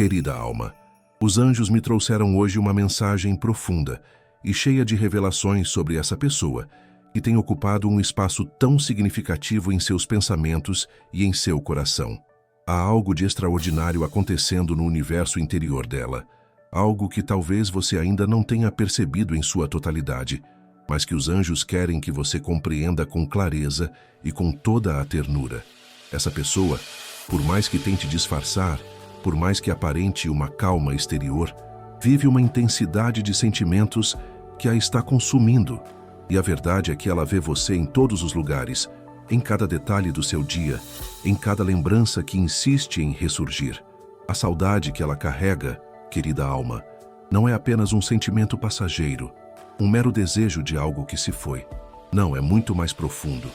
Querida alma, os anjos me trouxeram hoje uma mensagem profunda e cheia de revelações sobre essa pessoa que tem ocupado um espaço tão significativo em seus pensamentos e em seu coração. Há algo de extraordinário acontecendo no universo interior dela, algo que talvez você ainda não tenha percebido em sua totalidade, mas que os anjos querem que você compreenda com clareza e com toda a ternura. Essa pessoa, por mais que tente disfarçar, por mais que aparente uma calma exterior, vive uma intensidade de sentimentos que a está consumindo. E a verdade é que ela vê você em todos os lugares, em cada detalhe do seu dia, em cada lembrança que insiste em ressurgir. A saudade que ela carrega, querida alma, não é apenas um sentimento passageiro, um mero desejo de algo que se foi. Não, é muito mais profundo.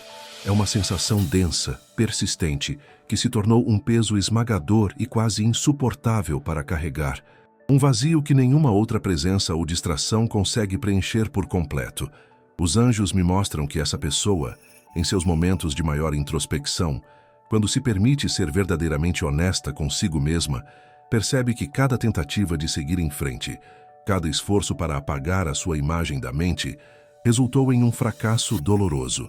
É uma sensação densa, persistente, que se tornou um peso esmagador e quase insuportável para carregar. Um vazio que nenhuma outra presença ou distração consegue preencher por completo. Os anjos me mostram que essa pessoa, em seus momentos de maior introspecção, quando se permite ser verdadeiramente honesta consigo mesma, percebe que cada tentativa de seguir em frente, cada esforço para apagar a sua imagem da mente, resultou em um fracasso doloroso.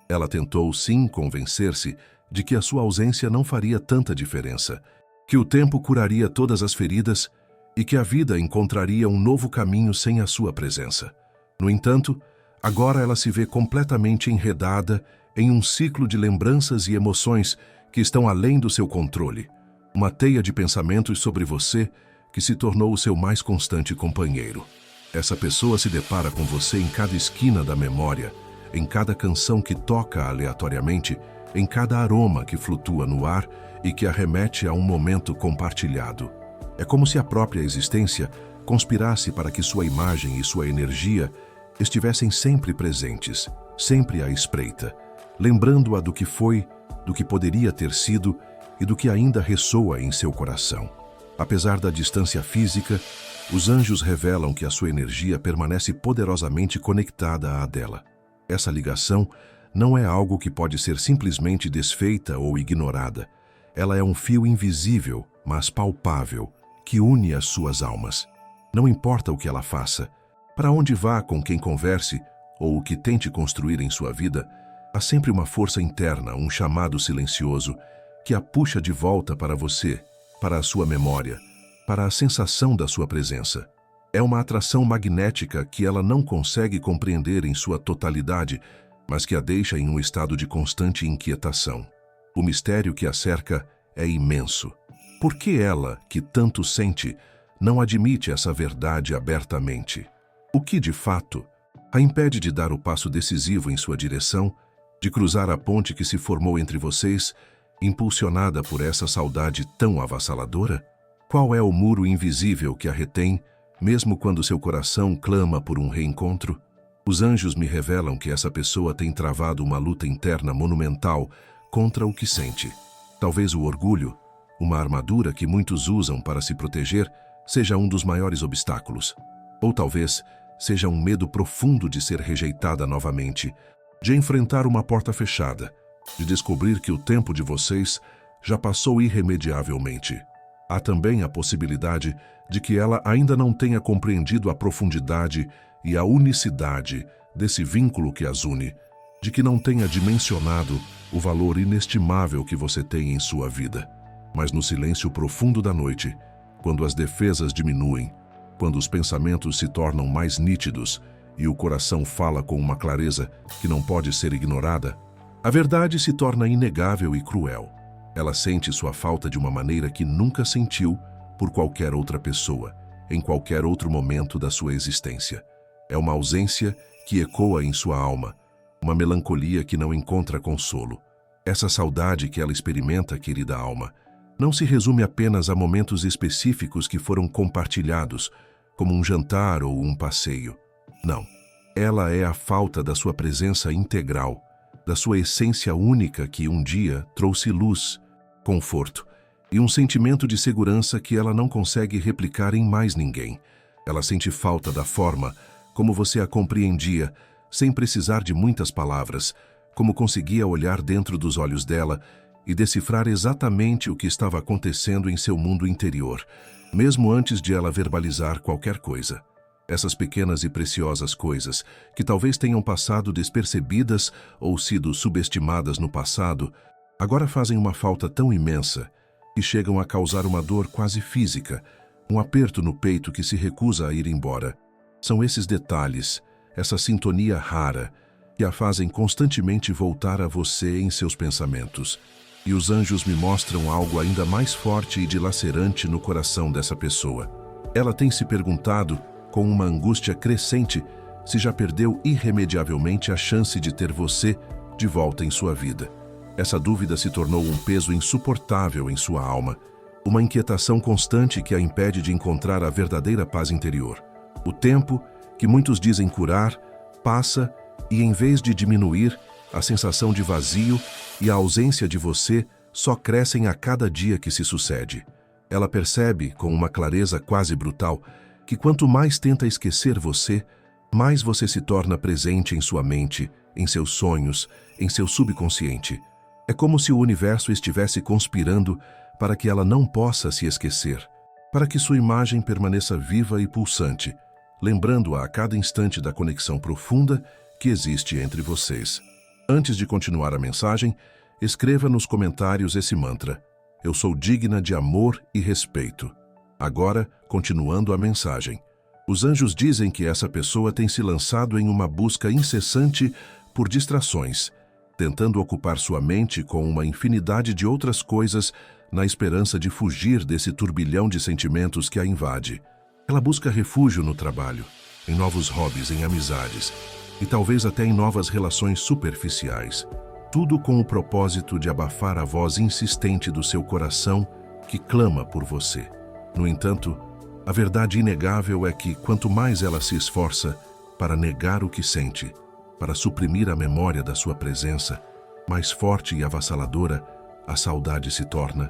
Ela tentou, sim, convencer-se de que a sua ausência não faria tanta diferença, que o tempo curaria todas as feridas e que a vida encontraria um novo caminho sem a sua presença. No entanto, agora ela se vê completamente enredada em um ciclo de lembranças e emoções que estão além do seu controle. Uma teia de pensamentos sobre você que se tornou o seu mais constante companheiro. Essa pessoa se depara com você em cada esquina da memória, em cada canção que toca aleatoriamente, em cada aroma que flutua no ar e que arremete a um momento compartilhado. É como se a própria existência conspirasse para que sua imagem e sua energia estivessem sempre presentes, sempre à espreita, lembrando-a do que foi, do que poderia ter sido e do que ainda ressoa em seu coração. Apesar da distância física, os anjos revelam que a sua energia permanece poderosamente conectada à dela. Essa ligação não é algo que pode ser simplesmente desfeita ou ignorada. Ela é um fio invisível, mas palpável, que une as suas almas. Não importa o que ela faça, para onde vá, com quem converse ou o que tente construir em sua vida, há sempre uma força interna, um chamado silencioso, que a puxa de volta para você, para a sua memória, para a sensação da sua presença. É uma atração magnética que ela não consegue compreender em sua totalidade, mas que a deixa em um estado de constante inquietação. O mistério que a cerca é imenso. Por que ela, que tanto sente, não admite essa verdade abertamente? O que, de fato, a impede de dar o passo decisivo em sua direção, de cruzar a ponte que se formou entre vocês, impulsionada por essa saudade tão avassaladora? Qual é o muro invisível que a retém, mesmo quando seu coração clama por um reencontro? Os anjos me revelam que essa pessoa tem travado uma luta interna monumental contra o que sente. Talvez o orgulho, uma armadura que muitos usam para se proteger, seja um dos maiores obstáculos. Ou talvez seja um medo profundo de ser rejeitada novamente, de enfrentar uma porta fechada, de descobrir que o tempo de vocês já passou irremediavelmente. Há também a possibilidade de que ela ainda não tenha compreendido a profundidade e a unicidade desse vínculo que as une, de que não tenha dimensionado o valor inestimável que você tem em sua vida. Mas no silêncio profundo da noite, quando as defesas diminuem, quando os pensamentos se tornam mais nítidos e o coração fala com uma clareza que não pode ser ignorada, a verdade se torna inegável e cruel. Ela sente sua falta de uma maneira que nunca sentiu por qualquer outra pessoa, em qualquer outro momento da sua existência. É uma ausência que ecoa em sua alma, uma melancolia que não encontra consolo. Essa saudade que ela experimenta, querida alma, não se resume apenas a momentos específicos que foram compartilhados, como um jantar ou um passeio. Não. Ela é a falta da sua presença integral, da sua essência única que um dia trouxe luz, conforto e um sentimento de segurança que ela não consegue replicar em mais ninguém. Ela sente falta da forma como você a compreendia, sem precisar de muitas palavras, como conseguia olhar dentro dos olhos dela e decifrar exatamente o que estava acontecendo em seu mundo interior, mesmo antes de ela verbalizar qualquer coisa. Essas pequenas e preciosas coisas, que talvez tenham passado despercebidas ou sido subestimadas no passado, agora fazem uma falta tão imensa que chegam a causar uma dor quase física, um aperto no peito que se recusa a ir embora. São esses detalhes, essa sintonia rara, que a fazem constantemente voltar a você em seus pensamentos. E os anjos me mostram algo ainda mais forte e dilacerante no coração dessa pessoa. Ela tem se perguntado, com uma angústia crescente, se já perdeu irremediavelmente a chance de ter você de volta em sua vida. Essa dúvida se tornou um peso insuportável em sua alma, uma inquietação constante que a impede de encontrar a verdadeira paz interior. O tempo, que muitos dizem curar, passa e, em vez de diminuir, a sensação de vazio e a ausência de você só crescem a cada dia que se sucede. Ela percebe, com uma clareza quase brutal, que quanto mais tenta esquecer você, mais você se torna presente em sua mente, em seus sonhos, em seu subconsciente. É como se o universo estivesse conspirando para que ela não possa se esquecer, para que sua imagem permaneça viva e pulsante, lembrando-a a cada instante da conexão profunda que existe entre vocês. Antes de continuar a mensagem, escreva nos comentários esse mantra: eu sou digna de amor e respeito. Agora, continuando a mensagem. Os anjos dizem que essa pessoa tem se lançado em uma busca incessante por distrações, tentando ocupar sua mente com uma infinidade de outras coisas na esperança de fugir desse turbilhão de sentimentos que a invade. Ela busca refúgio no trabalho, em novos hobbies, em amizades e talvez até em novas relações superficiais. Tudo com o propósito de abafar a voz insistente do seu coração que clama por você. No entanto, a verdade inegável é que quanto mais ela se esforça para negar o que sente, para suprimir a memória da sua presença, mais forte e avassaladora a saudade se torna,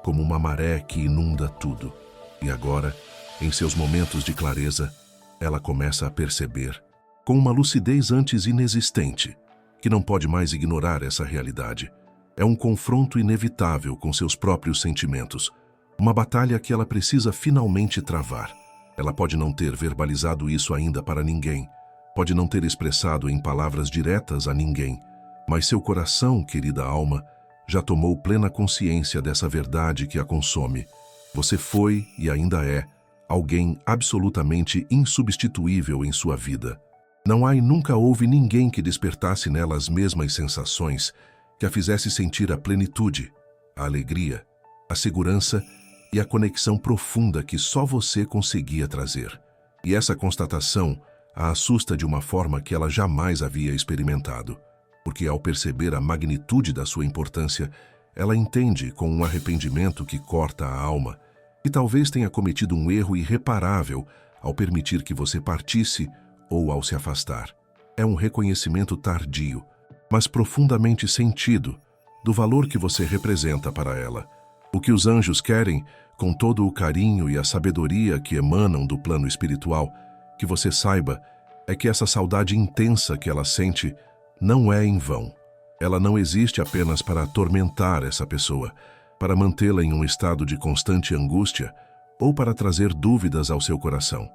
como uma maré que inunda tudo. E agora, em seus momentos de clareza, ela começa a perceber, com uma lucidez antes inexistente, que não pode mais ignorar essa realidade. É um confronto inevitável com seus próprios sentimentos, uma batalha que ela precisa finalmente travar. Ela pode não ter verbalizado isso ainda para ninguém, pode não ter expressado em palavras diretas a ninguém, mas seu coração, querida alma, já tomou plena consciência dessa verdade que a consome. Você foi e ainda é alguém absolutamente insubstituível em sua vida. Não há e nunca houve ninguém que despertasse nela as mesmas sensações, que a fizesse sentir a plenitude, a alegria, a segurança e a conexão profunda que só você conseguia trazer. E essa constatação a assusta de uma forma que ela jamais havia experimentado, porque ao perceber a magnitude da sua importância, ela entende com um arrependimento que corta a alma, que talvez tenha cometido um erro irreparável ao permitir que você partisse ou ao se afastar. É um reconhecimento tardio, mas profundamente sentido, do valor que você representa para ela. O que os anjos querem, com todo o carinho e a sabedoria que emanam do plano espiritual, que você saiba, é que essa saudade intensa que ela sente não é em vão. Ela não existe apenas para atormentar essa pessoa, para mantê-la em um estado de constante angústia ou para trazer dúvidas ao seu coração.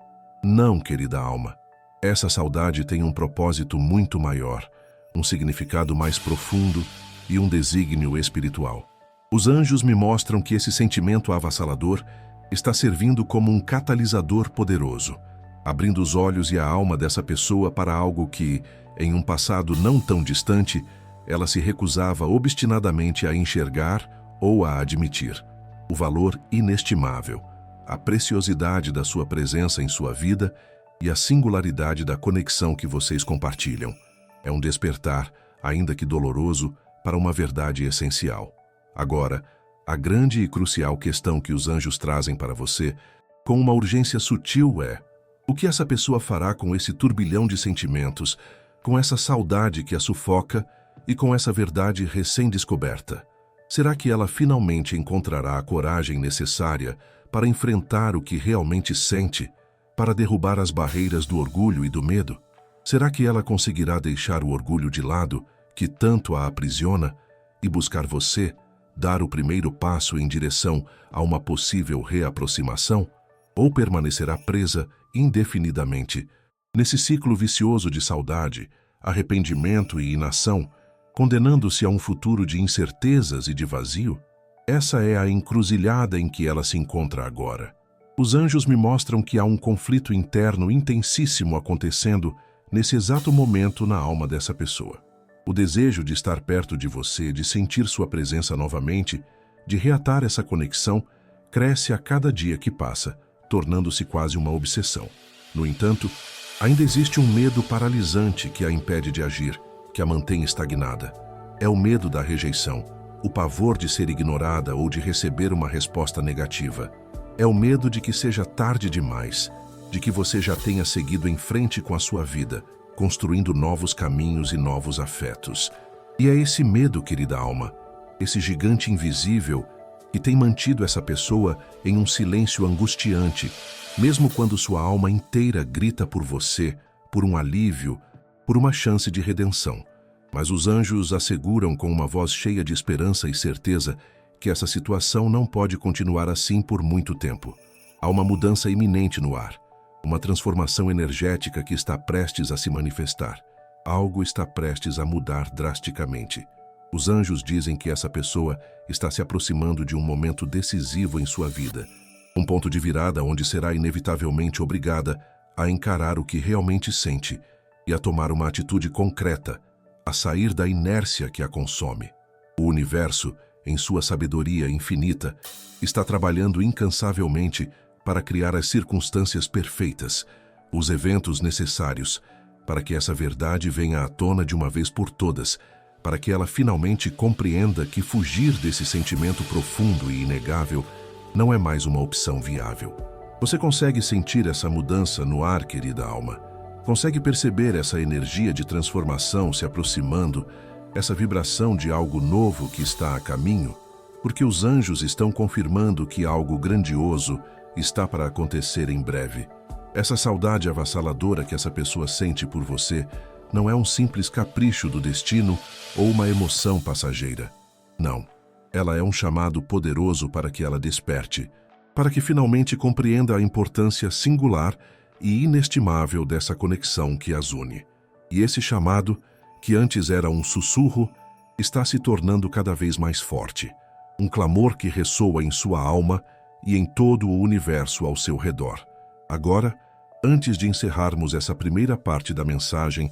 Não, querida alma. Essa saudade tem um propósito muito maior, um significado mais profundo e um desígnio espiritual. Os anjos me mostram que esse sentimento avassalador está servindo como um catalisador poderoso, abrindo os olhos e a alma dessa pessoa para algo que, em um passado não tão distante, ela se recusava obstinadamente a enxergar ou a admitir. O valor inestimável, a preciosidade da sua presença em sua vida e a singularidade da conexão que vocês compartilham. É um despertar, ainda que doloroso, para uma verdade essencial. Agora, a grande e crucial questão que os anjos trazem para você, com uma urgência sutil, é: o que essa pessoa fará com esse turbilhão de sentimentos, com essa saudade que a sufoca e com essa verdade recém-descoberta? Será que ela finalmente encontrará a coragem necessária para enfrentar o que realmente sente, para derrubar as barreiras do orgulho e do medo? Será que ela conseguirá deixar o orgulho de lado, que tanto a aprisiona, e buscar você, dar o primeiro passo em direção a uma possível reaproximação, ou permanecerá presa indefinidamente nesse ciclo vicioso de saudade, arrependimento e inação, condenando-se a um futuro de incertezas e de vazio? Essa é a encruzilhada em que ela se encontra agora. Os anjos me mostram que há um conflito interno intensíssimo acontecendo nesse exato momento na alma dessa pessoa. O desejo de estar perto de você, de sentir sua presença novamente, de reatar essa conexão, cresce a cada dia que passa, tornando-se quase uma obsessão. No entanto, ainda existe um medo paralisante que a impede de agir, que a mantém estagnada. É o medo da rejeição, o pavor de ser ignorada ou de receber uma resposta negativa. É o medo de que seja tarde demais, de que você já tenha seguido em frente com a sua vida, construindo novos caminhos e novos afetos. E é esse medo, querida alma, esse gigante invisível, que tem mantido essa pessoa em um silêncio angustiante, mesmo quando sua alma inteira grita por você, por um alívio, por uma chance de redenção. Mas os anjos asseguram com uma voz cheia de esperança e certeza que essa situação não pode continuar assim por muito tempo. Há uma mudança iminente no ar, uma transformação energética que está prestes a se manifestar. Algo está prestes a mudar drasticamente. Os anjos dizem que essa pessoa está se aproximando de um momento decisivo em sua vida, um ponto de virada onde será inevitavelmente obrigada a encarar o que realmente sente e a tomar uma atitude concreta, a sair da inércia que a consome. O universo, em sua sabedoria infinita, está trabalhando incansavelmente para criar as circunstâncias perfeitas, os eventos necessários, para que essa verdade venha à tona de uma vez por todas, para que ela finalmente compreenda que fugir desse sentimento profundo e inegável não é mais uma opção viável. Você consegue sentir essa mudança no ar, querida alma? Consegue perceber essa energia de transformação se aproximando, essa vibração de algo novo que está a caminho? Porque os anjos estão confirmando que algo grandioso está para acontecer em breve. Essa saudade avassaladora que essa pessoa sente por você não é um simples capricho do destino ou uma emoção passageira. Não. Ela é um chamado poderoso para que ela desperte, para que finalmente compreenda a importância singular e inestimável dessa conexão que as une. E esse chamado, que antes era um sussurro, está se tornando cada vez mais forte. Um clamor que ressoa em sua alma e em todo o universo ao seu redor. Agora, antes de encerrarmos essa primeira parte da mensagem,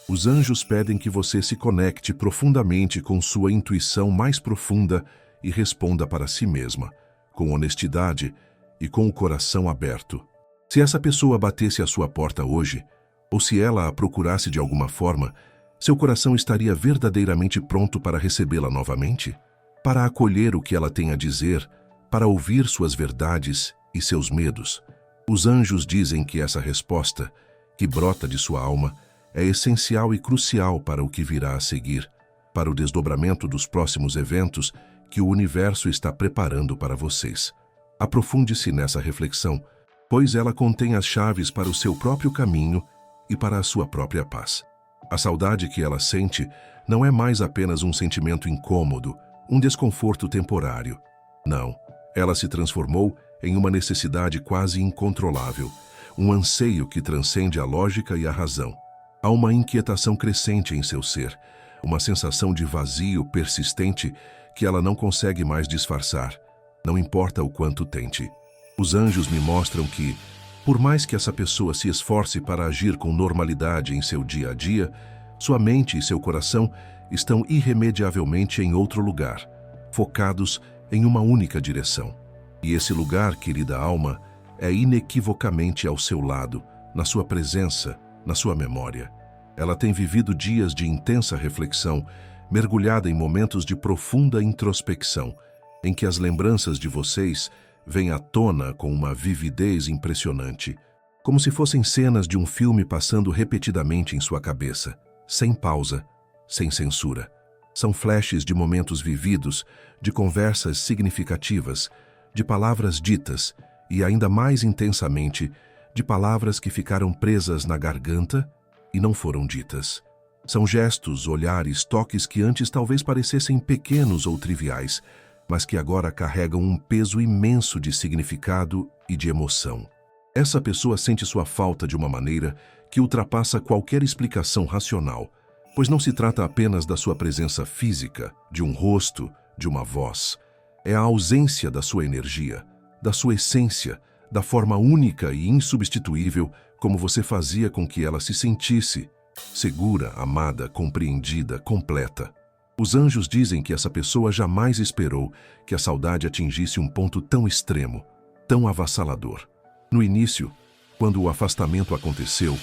os anjos pedem que você se conecte profundamente com sua intuição mais profunda e responda para si mesma, com honestidade e com o coração aberto. Se essa pessoa batesse à sua porta hoje, ou se ela a procurasse de alguma forma, seu coração estaria verdadeiramente pronto para recebê-la novamente? Para acolher o que ela tem a dizer, para ouvir suas verdades e seus medos? Os anjos dizem que essa resposta, que brota de sua alma, é essencial e crucial para o que virá a seguir, para o desdobramento dos próximos eventos que o universo está preparando para vocês. Aprofunde-se nessa reflexão, pois ela contém as chaves para o seu próprio caminho e para a sua própria paz. A saudade que ela sente não é mais apenas um sentimento incômodo, um desconforto temporário. Não, ela se transformou em uma necessidade quase incontrolável, um anseio que transcende a lógica e a razão. Há uma inquietação crescente em seu ser, uma sensação de vazio persistente que ela não consegue mais disfarçar, não importa o quanto tente. Os anjos me mostram que, por mais que essa pessoa se esforce para agir com normalidade em seu dia a dia, sua mente e seu coração estão irremediavelmente em outro lugar, focados em uma única direção. E esse lugar, querida alma, é inequivocamente ao seu lado, na sua presença, na sua memória. Ela tem vivido dias de intensa reflexão, mergulhada em momentos de profunda introspecção, em que as lembranças de vocês vêm à tona com uma vividez impressionante, como se fossem cenas de um filme passando repetidamente em sua cabeça, sem pausa, sem censura. São flashes de momentos vividos, de conversas significativas, de palavras ditas e, ainda mais intensamente, de palavras que ficaram presas na garganta e não foram ditas. São gestos, olhares, toques que antes talvez parecessem pequenos ou triviais, mas que agora carregam um peso imenso de significado e de emoção. Essa pessoa sente sua falta de uma maneira que ultrapassa qualquer explicação racional, pois não se trata apenas da sua presença física, de um rosto, de uma voz. É a ausência da sua energia, da sua essência, da forma única e insubstituível como você fazia com que ela se sentisse, segura, amada, compreendida, completa. Os anjos dizem que essa pessoa jamais esperou que a saudade atingisse um ponto tão extremo, tão avassalador. No início, quando o afastamento aconteceu,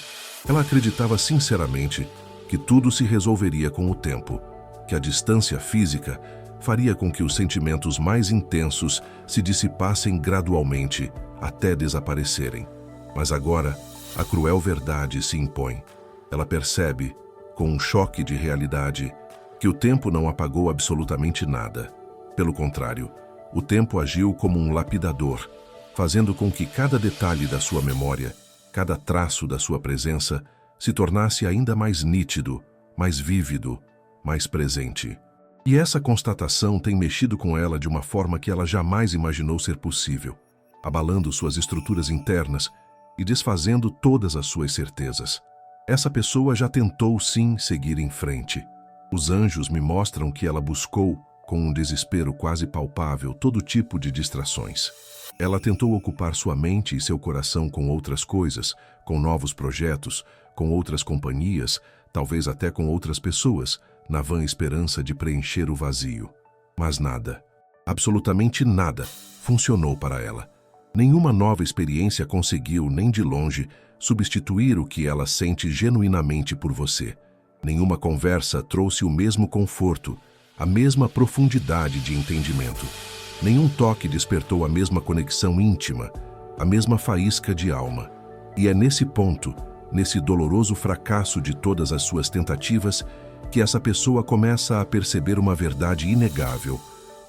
ela acreditava sinceramente que tudo se resolveria com o tempo, que a distância física faria com que os sentimentos mais intensos se dissipassem gradualmente até desaparecerem. Mas agora, a cruel verdade se impõe. Ela percebe, com um choque de realidade, que o tempo não apagou absolutamente nada. Pelo contrário, o tempo agiu como um lapidador, fazendo com que cada detalhe da sua memória, cada traço da sua presença, se tornasse ainda mais nítido, mais vívido, mais presente. E essa constatação tem mexido com ela de uma forma que ela jamais imaginou ser possível, abalando suas estruturas internas e desfazendo todas as suas certezas. Essa pessoa já tentou sim seguir em frente. Os anjos me mostram que ela buscou, com um desespero quase palpável, todo tipo de distrações. Ela tentou ocupar sua mente e seu coração com outras coisas, com novos projetos, com outras companhias, talvez até com outras pessoas, na vã esperança de preencher o vazio. Mas nada, absolutamente nada, funcionou para ela. Nenhuma nova experiência conseguiu, nem de longe, substituir o que ela sente genuinamente por você. Nenhuma conversa trouxe o mesmo conforto, a mesma profundidade de entendimento. Nenhum toque despertou a mesma conexão íntima, a mesma faísca de alma. E é nesse ponto, nesse doloroso fracasso de todas as suas tentativas, que essa pessoa começa a perceber uma verdade inegável,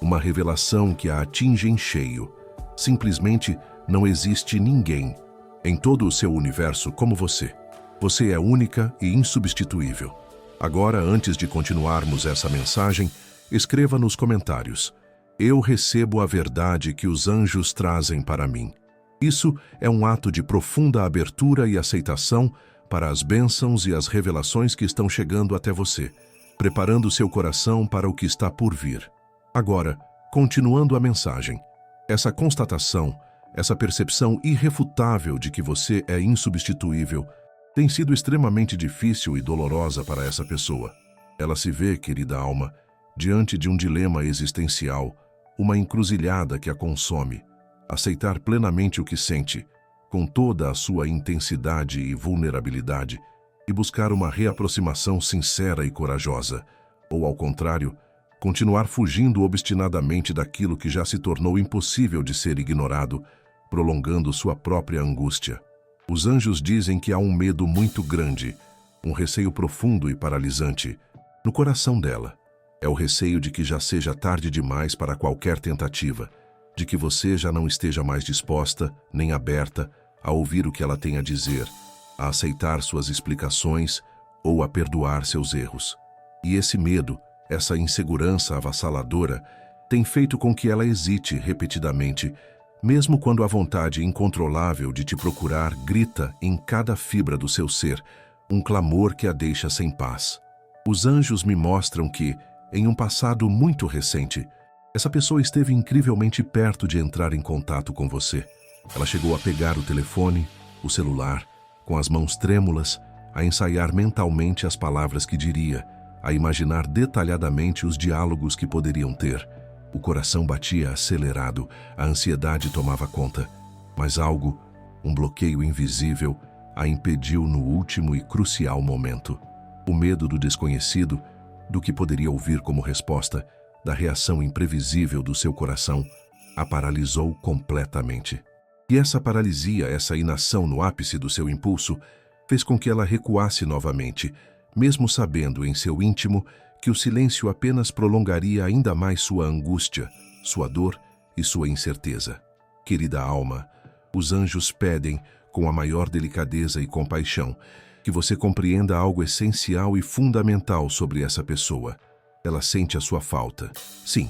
uma revelação que a atinge em cheio. Simplesmente não existe ninguém em todo o seu universo como você. Você é única e insubstituível. Agora, antes de continuarmos essa mensagem, escreva nos comentários: eu recebo a verdade que os anjos trazem para mim. Isso é um ato de profunda abertura e aceitação para as bênçãos e as revelações que estão chegando até você, preparando seu coração para o que está por vir. Agora, continuando a mensagem, essa constatação, essa percepção irrefutável de que você é insubstituível, tem sido extremamente difícil e dolorosa para essa pessoa. Ela se vê, querida alma, diante de um dilema existencial, uma encruzilhada que a consome. Aceitar plenamente o que sente, com toda a sua intensidade e vulnerabilidade, e buscar uma reaproximação sincera e corajosa, ou, ao contrário, continuar fugindo obstinadamente daquilo que já se tornou impossível de ser ignorado, prolongando sua própria angústia. Os anjos dizem que há um medo muito grande, um receio profundo e paralisante, no coração dela. É o receio de que já seja tarde demais para qualquer tentativa, de que você já não esteja mais disposta, nem aberta, a ouvir o que ela tem a dizer, a aceitar suas explicações ou a perdoar seus erros. E esse medo, essa insegurança avassaladora, tem feito com que ela hesite repetidamente, mesmo quando a vontade incontrolável de te procurar grita em cada fibra do seu ser, um clamor que a deixa sem paz. Os anjos me mostram que, em um passado muito recente, essa pessoa esteve incrivelmente perto de entrar em contato com você. Ela chegou a pegar o telefone, o celular, com as mãos trêmulas, a ensaiar mentalmente as palavras que diria, a imaginar detalhadamente os diálogos que poderiam ter. O coração batia acelerado, a ansiedade tomava conta. Mas algo, um bloqueio invisível, a impediu no último e crucial momento. O medo do desconhecido, do que poderia ouvir como resposta, da reação imprevisível do seu coração, a paralisou completamente. E essa paralisia, essa inação no ápice do seu impulso, fez com que ela recuasse novamente, mesmo sabendo em seu íntimo que o silêncio apenas prolongaria ainda mais sua angústia, sua dor e sua incerteza. Querida alma, os anjos pedem, com a maior delicadeza e compaixão, que você compreenda algo essencial e fundamental sobre essa pessoa. Ela sente a sua falta. Sim,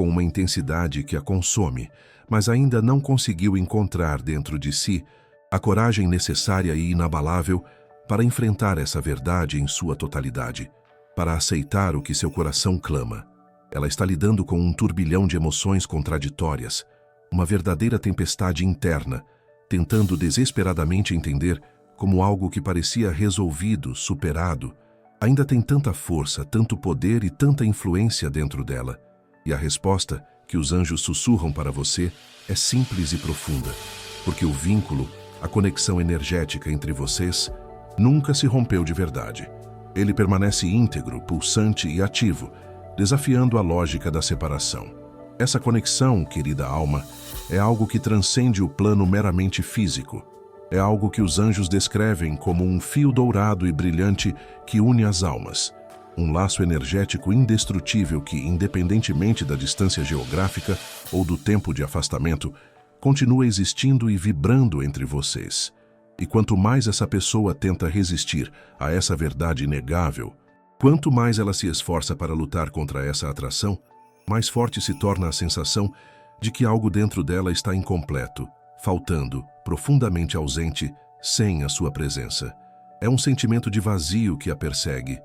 com uma intensidade que a consome, mas ainda não conseguiu encontrar dentro de si a coragem necessária e inabalável para enfrentar essa verdade em sua totalidade, para aceitar o que seu coração clama. Ela está lidando com um turbilhão de emoções contraditórias, uma verdadeira tempestade interna, tentando desesperadamente entender como algo que parecia resolvido, superado, ainda tem tanta força, tanto poder e tanta influência dentro dela. E a resposta que os anjos sussurram para você é simples e profunda, porque o vínculo, a conexão energética entre vocês, nunca se rompeu de verdade. Ele permanece íntegro, pulsante e ativo, desafiando a lógica da separação. Essa conexão, querida alma, é algo que transcende o plano meramente físico. É algo que os anjos descrevem como um fio dourado e brilhante que une as almas. Um laço energético indestrutível que, independentemente da distância geográfica ou do tempo de afastamento, continua existindo e vibrando entre vocês. E quanto mais essa pessoa tenta resistir a essa verdade inegável, quanto mais ela se esforça para lutar contra essa atração, mais forte se torna a sensação de que algo dentro dela está incompleto, faltando, profundamente ausente, sem a sua presença. É um sentimento de vazio que a persegue,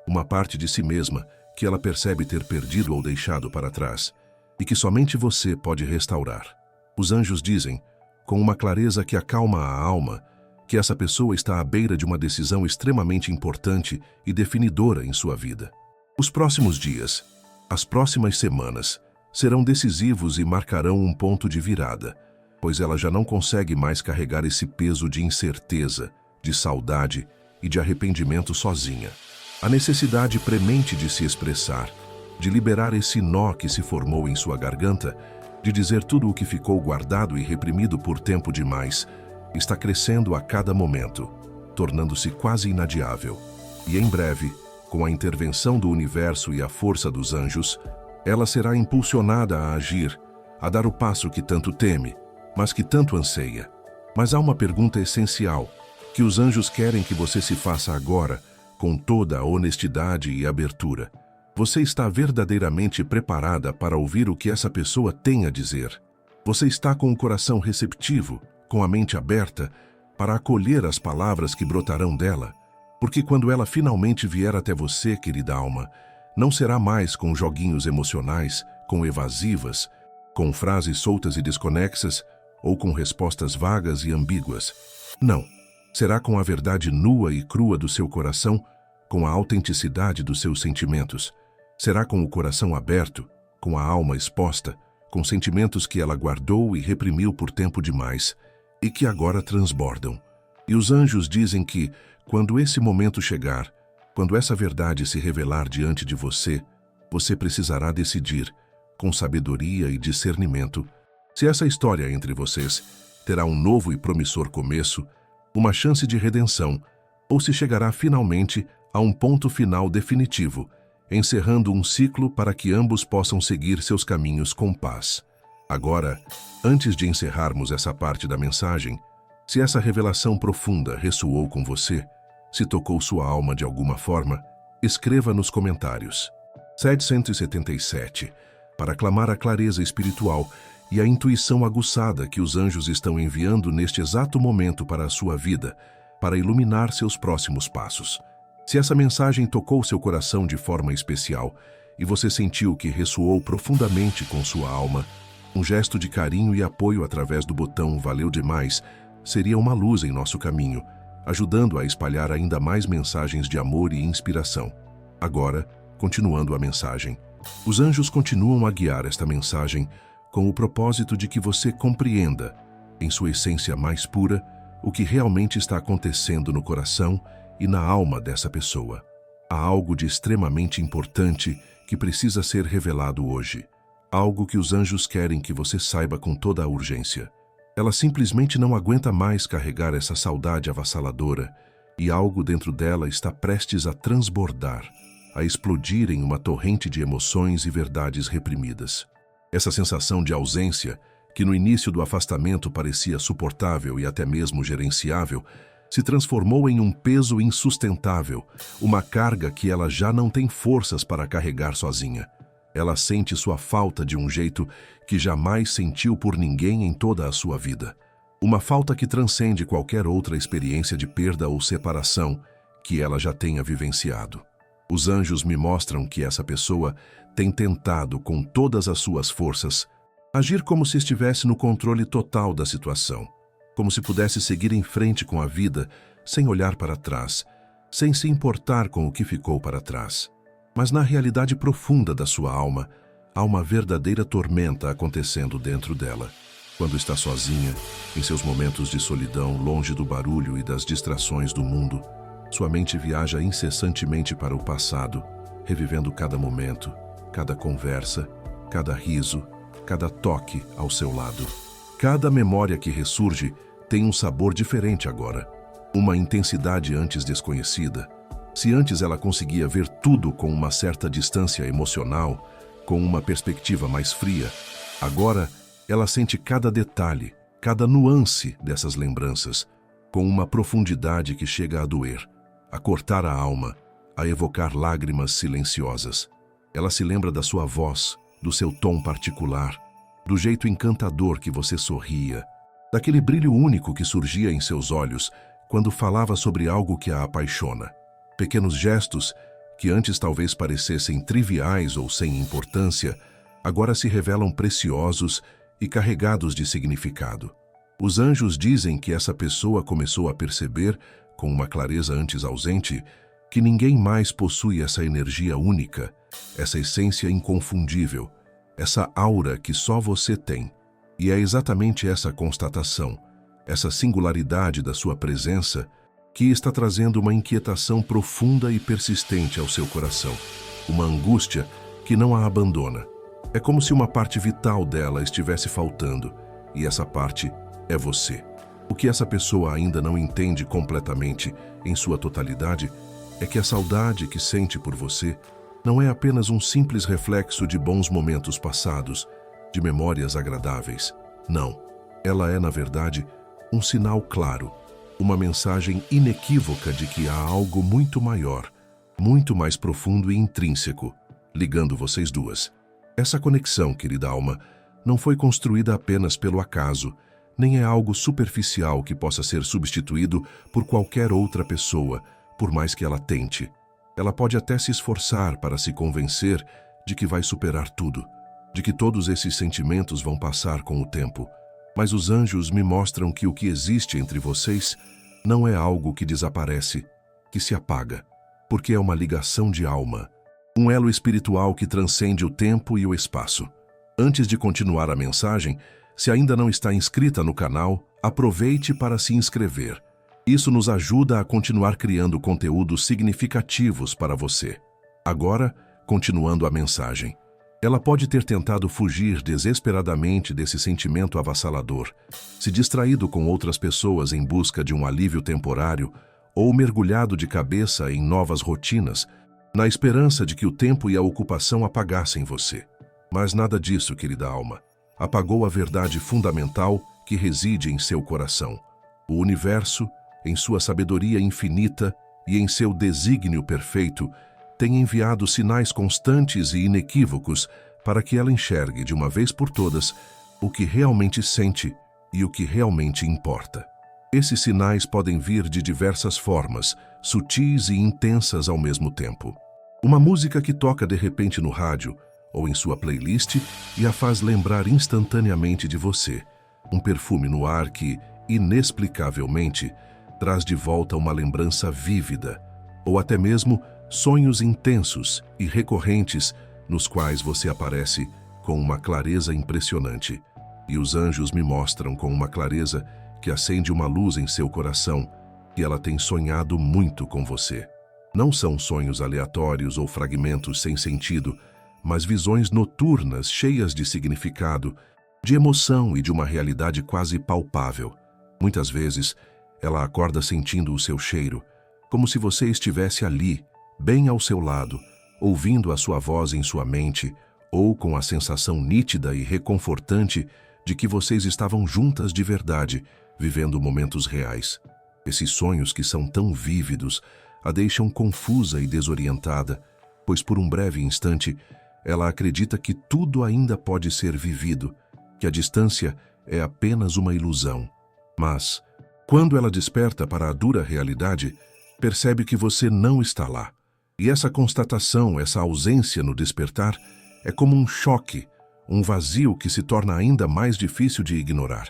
uma parte de si mesma que ela percebe ter perdido ou deixado para trás, e que somente você pode restaurar. Os anjos dizem, com uma clareza que acalma a alma, que essa pessoa está à beira de uma decisão extremamente importante e definidora em sua vida. Os próximos dias, as próximas semanas, serão decisivos e marcarão um ponto de virada, pois ela já não consegue mais carregar esse peso de incerteza, de saudade e de arrependimento sozinha. A necessidade premente de se expressar, de liberar esse nó que se formou em sua garganta, de dizer tudo o que ficou guardado e reprimido por tempo demais, está crescendo a cada momento, tornando-se quase inadiável. E em breve, com a intervenção do universo e a força dos anjos, ela será impulsionada a agir, a dar o passo que tanto teme, mas que tanto anseia. Mas há uma pergunta essencial, que os anjos querem que você se faça agora, com toda a honestidade e abertura. Você está verdadeiramente preparada para ouvir o que essa pessoa tem a dizer? Você está com o coração receptivo, com a mente aberta, para acolher as palavras que brotarão dela? Porque quando ela finalmente vier até você, querida alma, não será mais com joguinhos emocionais, com evasivas, com frases soltas e desconexas, ou com respostas vagas e ambíguas. Não. Será com a verdade nua e crua do seu coração, com a autenticidade dos seus sentimentos. Será com o coração aberto, com a alma exposta, com sentimentos que ela guardou e reprimiu por tempo demais, e que agora transbordam. E os anjos dizem que, quando esse momento chegar, quando essa verdade se revelar diante de você, você precisará decidir, com sabedoria e discernimento, se essa história entre vocês terá um novo e promissor começo, uma chance de redenção, ou se chegará finalmente a um ponto final definitivo, encerrando um ciclo para que ambos possam seguir seus caminhos com paz. Agora, antes de encerrarmos essa parte da mensagem, se essa revelação profunda ressoou com você, se tocou sua alma de alguma forma, escreva nos comentários. 777, para clamar a clareza espiritual e a intuição aguçada que os anjos estão enviando neste exato momento para a sua vida, para iluminar seus próximos passos. Se essa mensagem tocou seu coração de forma especial e você sentiu que ressoou profundamente com sua alma, um gesto de carinho e apoio através do botão "Valeu demais" seria uma luz em nosso caminho, ajudando a espalhar ainda mais mensagens de amor e inspiração. Agora, continuando a mensagem, os anjos continuam a guiar esta mensagem com o propósito de que você compreenda, em sua essência mais pura, o que realmente está acontecendo no coração e na alma dessa pessoa. Há algo de extremamente importante que precisa ser revelado hoje. Algo que os anjos querem que você saiba com toda a urgência. Ela simplesmente não aguenta mais carregar essa saudade avassaladora e algo dentro dela está prestes a transbordar, a explodir em uma torrente de emoções e verdades reprimidas. Essa sensação de ausência, que no início do afastamento parecia suportável e até mesmo gerenciável, se transformou em um peso insustentável, uma carga que ela já não tem forças para carregar sozinha. Ela sente sua falta de um jeito que jamais sentiu por ninguém em toda a sua vida. Uma falta que transcende qualquer outra experiência de perda ou separação que ela já tenha vivenciado. Os anjos me mostram que essa pessoa tem tentado, com todas as suas forças, agir como se estivesse no controle total da situação, como se pudesse seguir em frente com a vida sem olhar para trás, sem se importar com o que ficou para trás. Mas na realidade profunda da sua alma, há uma verdadeira tormenta acontecendo dentro dela. Quando está sozinha, em seus momentos de solidão, longe do barulho e das distrações do mundo, sua mente viaja incessantemente para o passado, revivendo cada momento, cada conversa, cada riso, cada toque ao seu lado. Cada memória que ressurge tem um sabor diferente agora, uma intensidade antes desconhecida. Se antes ela conseguia ver tudo com uma certa distância emocional, com uma perspectiva mais fria, agora ela sente cada detalhe, cada nuance dessas lembranças, com uma profundidade que chega a doer, a cortar a alma, a evocar lágrimas silenciosas. Ela se lembra da sua voz, do seu tom particular, do jeito encantador que você sorria, daquele brilho único que surgia em seus olhos quando falava sobre algo que a apaixona. Pequenos gestos, que antes talvez parecessem triviais ou sem importância, agora se revelam preciosos e carregados de significado. Os anjos dizem que essa pessoa começou a perceber, com uma clareza antes ausente, que ninguém mais possui essa energia única, essa essência inconfundível, essa aura que só você tem. E é exatamente essa constatação, essa singularidade da sua presença, que está trazendo uma inquietação profunda e persistente ao seu coração, uma angústia que não a abandona. É como se uma parte vital dela estivesse faltando, e essa parte é você. O que essa pessoa ainda não entende completamente, em sua totalidade, é que a saudade que sente por você não é apenas um simples reflexo de bons momentos passados, de memórias agradáveis. Não, ela é, na verdade, um sinal claro, uma mensagem inequívoca de que há algo muito maior, muito mais profundo e intrínseco, ligando vocês duas. Essa conexão, querida alma, não foi construída apenas pelo acaso, nem é algo superficial que possa ser substituído por qualquer outra pessoa, por mais que ela tente. Ela pode até se esforçar para se convencer de que vai superar tudo, de que todos esses sentimentos vão passar com o tempo. Mas os anjos me mostram que o que existe entre vocês não é algo que desaparece, que se apaga, porque é uma ligação de alma, um elo espiritual que transcende o tempo e o espaço. Antes de continuar a mensagem, se ainda não está inscrita no canal, aproveite para se inscrever. Isso nos ajuda a continuar criando conteúdos significativos para você. Agora, continuando a mensagem. Ela pode ter tentado fugir desesperadamente desse sentimento avassalador, se distraído com outras pessoas em busca de um alívio temporário ou mergulhado de cabeça em novas rotinas, na esperança de que o tempo e a ocupação apagassem você. Mas nada disso, querida alma. Apagou a verdade fundamental que reside em seu coração. O universo, em sua sabedoria infinita e em seu desígnio perfeito, tem enviado sinais constantes e inequívocos para que ela enxergue de uma vez por todas o que realmente sente e o que realmente importa. Esses sinais podem vir de diversas formas, sutis e intensas ao mesmo tempo. Uma música que toca de repente no rádio ou em sua playlist e a faz lembrar instantaneamente de você. Um perfume no ar que, inexplicavelmente, traz de volta uma lembrança vívida, ou até mesmo sonhos intensos e recorrentes nos quais você aparece com uma clareza impressionante. E os anjos me mostram com uma clareza que acende uma luz em seu coração que ela tem sonhado muito com você. Não são sonhos aleatórios ou fragmentos sem sentido, mas visões noturnas cheias de significado, de emoção e de uma realidade quase palpável. Muitas vezes, ela acorda sentindo o seu cheiro, como se você estivesse ali, bem ao seu lado, ouvindo a sua voz em sua mente, ou com a sensação nítida e reconfortante de que vocês estavam juntas de verdade, vivendo momentos reais. Esses sonhos que são tão vívidos a deixam confusa e desorientada, pois por um breve instante Ela acredita que tudo ainda pode ser vivido, que a distância é apenas uma ilusão. Mas, quando ela desperta para a dura realidade, percebe que você não está lá. E essa constatação, essa ausência no despertar, é como um choque, um vazio que se torna ainda mais difícil de ignorar.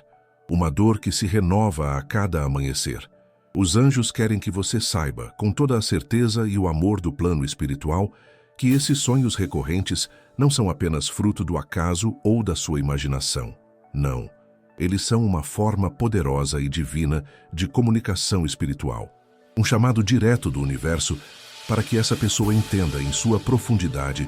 Uma dor que se renova a cada amanhecer. Os anjos querem que você saiba, com toda a certeza e o amor do plano espiritual, que esses sonhos recorrentes não são apenas fruto do acaso ou da sua imaginação. Não. Eles são uma forma poderosa e divina de comunicação espiritual. Um chamado direto do universo para que essa pessoa entenda em sua profundidade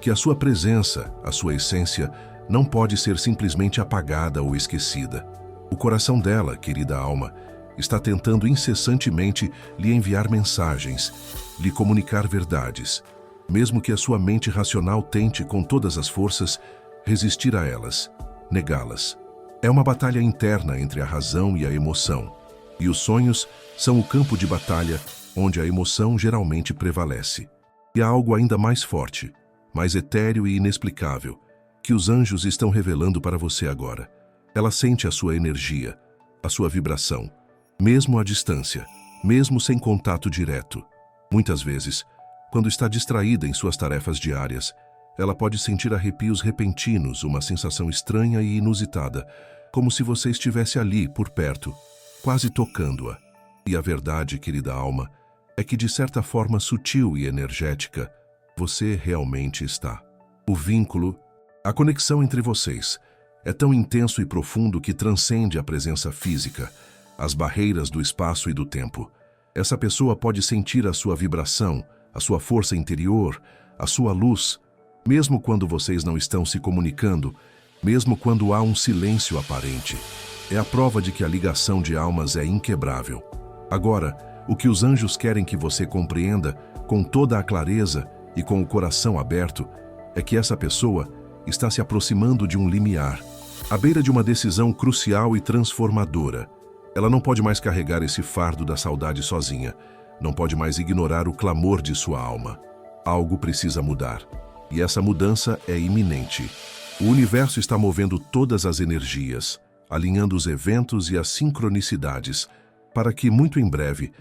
que a sua presença, a sua essência, não pode ser simplesmente apagada ou esquecida. O coração dela, querida alma, está tentando incessantemente lhe enviar mensagens, lhe comunicar verdades, mesmo que a sua mente racional tente com todas as forças resistir a elas, negá-las. É uma batalha interna entre a razão e a emoção, e os sonhos são o campo de batalha onde a emoção geralmente prevalece. E há algo ainda mais forte, mais etéreo e inexplicável, que os anjos estão revelando para você agora. Ela sente a sua energia, a sua vibração, mesmo à distância, mesmo sem contato direto. Muitas vezes, quando está distraída em suas tarefas diárias, ela pode sentir arrepios repentinos, uma sensação estranha e inusitada, como se você estivesse ali, por perto, quase tocando-a. E a verdade, querida alma, é que de certa forma sutil e energética, você realmente está. O vínculo, a conexão entre vocês, é tão intenso e profundo que transcende a presença física, as barreiras do espaço e do tempo. Essa pessoa pode sentir a sua vibração, a sua força interior, a sua luz, mesmo quando vocês não estão se comunicando, mesmo quando há um silêncio aparente. É a prova de que a ligação de almas é inquebrável. Agora, o que os anjos querem que você compreenda, com toda a clareza e com o coração aberto, é que essa pessoa está se aproximando de um limiar, à beira de uma decisão crucial e transformadora. Ela não pode mais carregar esse fardo da saudade sozinha, não pode mais ignorar o clamor de sua alma. Algo precisa mudar, e essa mudança é iminente. O universo está movendo todas as energias, alinhando os eventos e as sincronicidades, para que, muito em breve,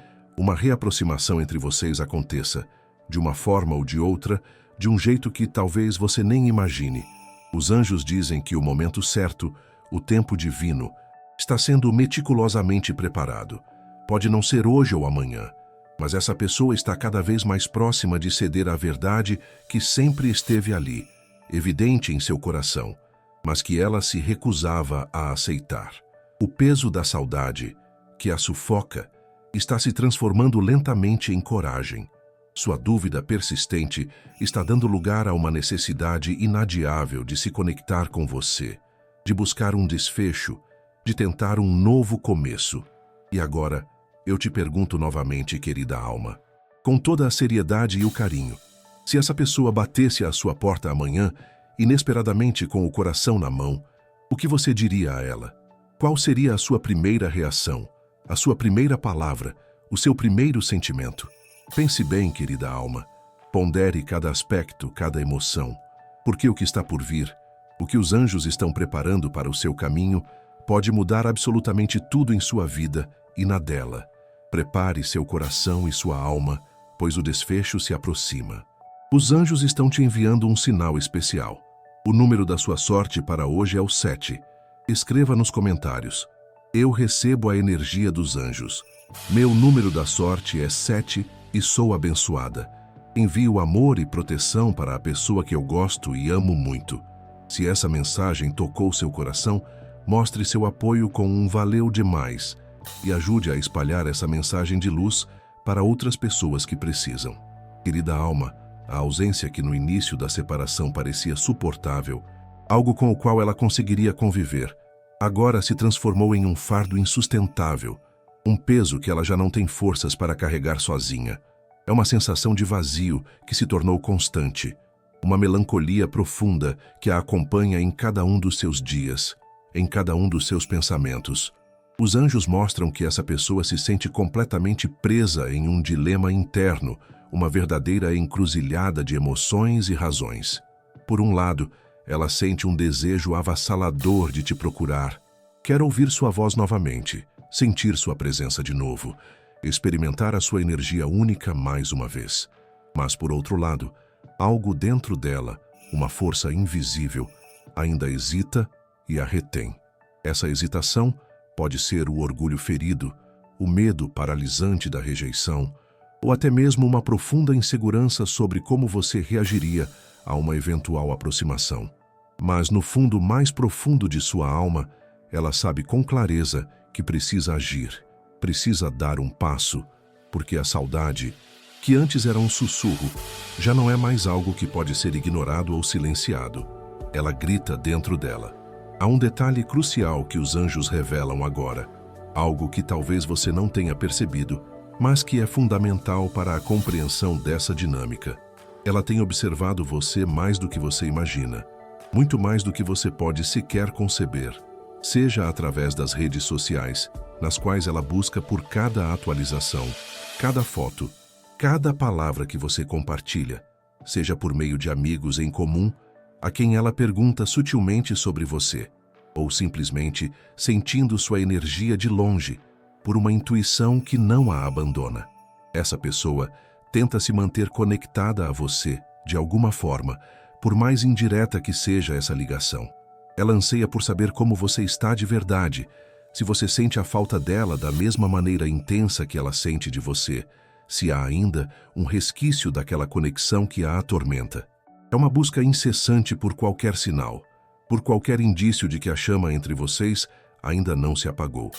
uma reaproximação entre vocês aconteça, de uma forma ou de outra, de um jeito que talvez você nem imagine. Os anjos dizem que o momento certo, o tempo divino, está sendo meticulosamente preparado. Pode não ser hoje ou amanhã, mas essa pessoa está cada vez mais próxima de ceder à verdade que sempre esteve ali, evidente em seu coração, mas que ela se recusava a aceitar. O peso da saudade, que a sufoca, está se transformando lentamente em coragem. Sua dúvida persistente está dando lugar a uma necessidade inadiável de se conectar com você, de buscar um desfecho, de tentar um novo começo. E agora, eu te pergunto novamente, querida alma, com toda a seriedade e o carinho, se essa pessoa batesse à sua porta amanhã, inesperadamente com o coração na mão, o que você diria a ela? Qual seria a sua primeira reação, a sua primeira palavra, o seu primeiro sentimento? Pense bem, querida alma. Pondere cada aspecto, cada emoção, porque o que está por vir, o que os anjos estão preparando para o seu caminho, pode mudar absolutamente tudo em sua vida e na dela. Prepare seu coração e sua alma, pois o desfecho se aproxima. Os anjos estão te enviando um sinal especial. O número da sua sorte para hoje é o 7. Escreva nos comentários: eu recebo a energia dos anjos. Meu número da sorte é 7 e sou abençoada. Envio amor e proteção para a pessoa que eu gosto e amo muito. Se essa mensagem tocou seu coração, mostre seu apoio com um valeu demais e ajude a espalhar essa mensagem de luz para outras pessoas que precisam. Querida alma, a ausência que no início da separação parecia suportável, algo com o qual ela conseguiria conviver, agora se transformou em um fardo insustentável, um peso que ela já não tem forças para carregar sozinha. É uma sensação de vazio que se tornou constante, uma melancolia profunda que a acompanha em cada um dos seus dias, em cada um dos seus pensamentos. Os anjos mostram que essa pessoa se sente completamente presa em um dilema interno, uma verdadeira encruzilhada de emoções e razões. Por um lado, ela sente um desejo avassalador de te procurar. Quer ouvir sua voz novamente, sentir sua presença de novo, experimentar a sua energia única mais uma vez. Mas, por outro lado, algo dentro dela, uma força invisível, ainda hesita e a retém. Essa hesitação pode ser o orgulho ferido, o medo paralisante da rejeição, ou até mesmo uma profunda insegurança sobre como você reagiria a uma eventual aproximação. Mas no fundo mais profundo de sua alma, ela sabe com clareza que precisa agir, precisa dar um passo, porque a saudade, que antes era um sussurro, já não é mais algo que pode ser ignorado ou silenciado. Ela grita dentro dela. Há um detalhe crucial que os anjos revelam agora, algo que talvez você não tenha percebido, mas que é fundamental para a compreensão dessa dinâmica. Ela tem observado você mais do que você imagina, muito mais do que você pode sequer conceber, seja através das redes sociais, nas quais ela busca por cada atualização, cada foto, cada palavra que você compartilha, seja por meio de amigos em comum, a quem ela pergunta sutilmente sobre você, ou simplesmente sentindo sua energia de longe, por uma intuição que não a abandona. Essa pessoa tenta se manter conectada a você, de alguma forma, por mais indireta que seja essa ligação. Ela anseia por saber como você está de verdade, se você sente a falta dela da mesma maneira intensa que ela sente de você, se há ainda um resquício daquela conexão que a atormenta. É uma busca incessante por qualquer sinal, por qualquer indício de que a chama entre vocês ainda não se apagou.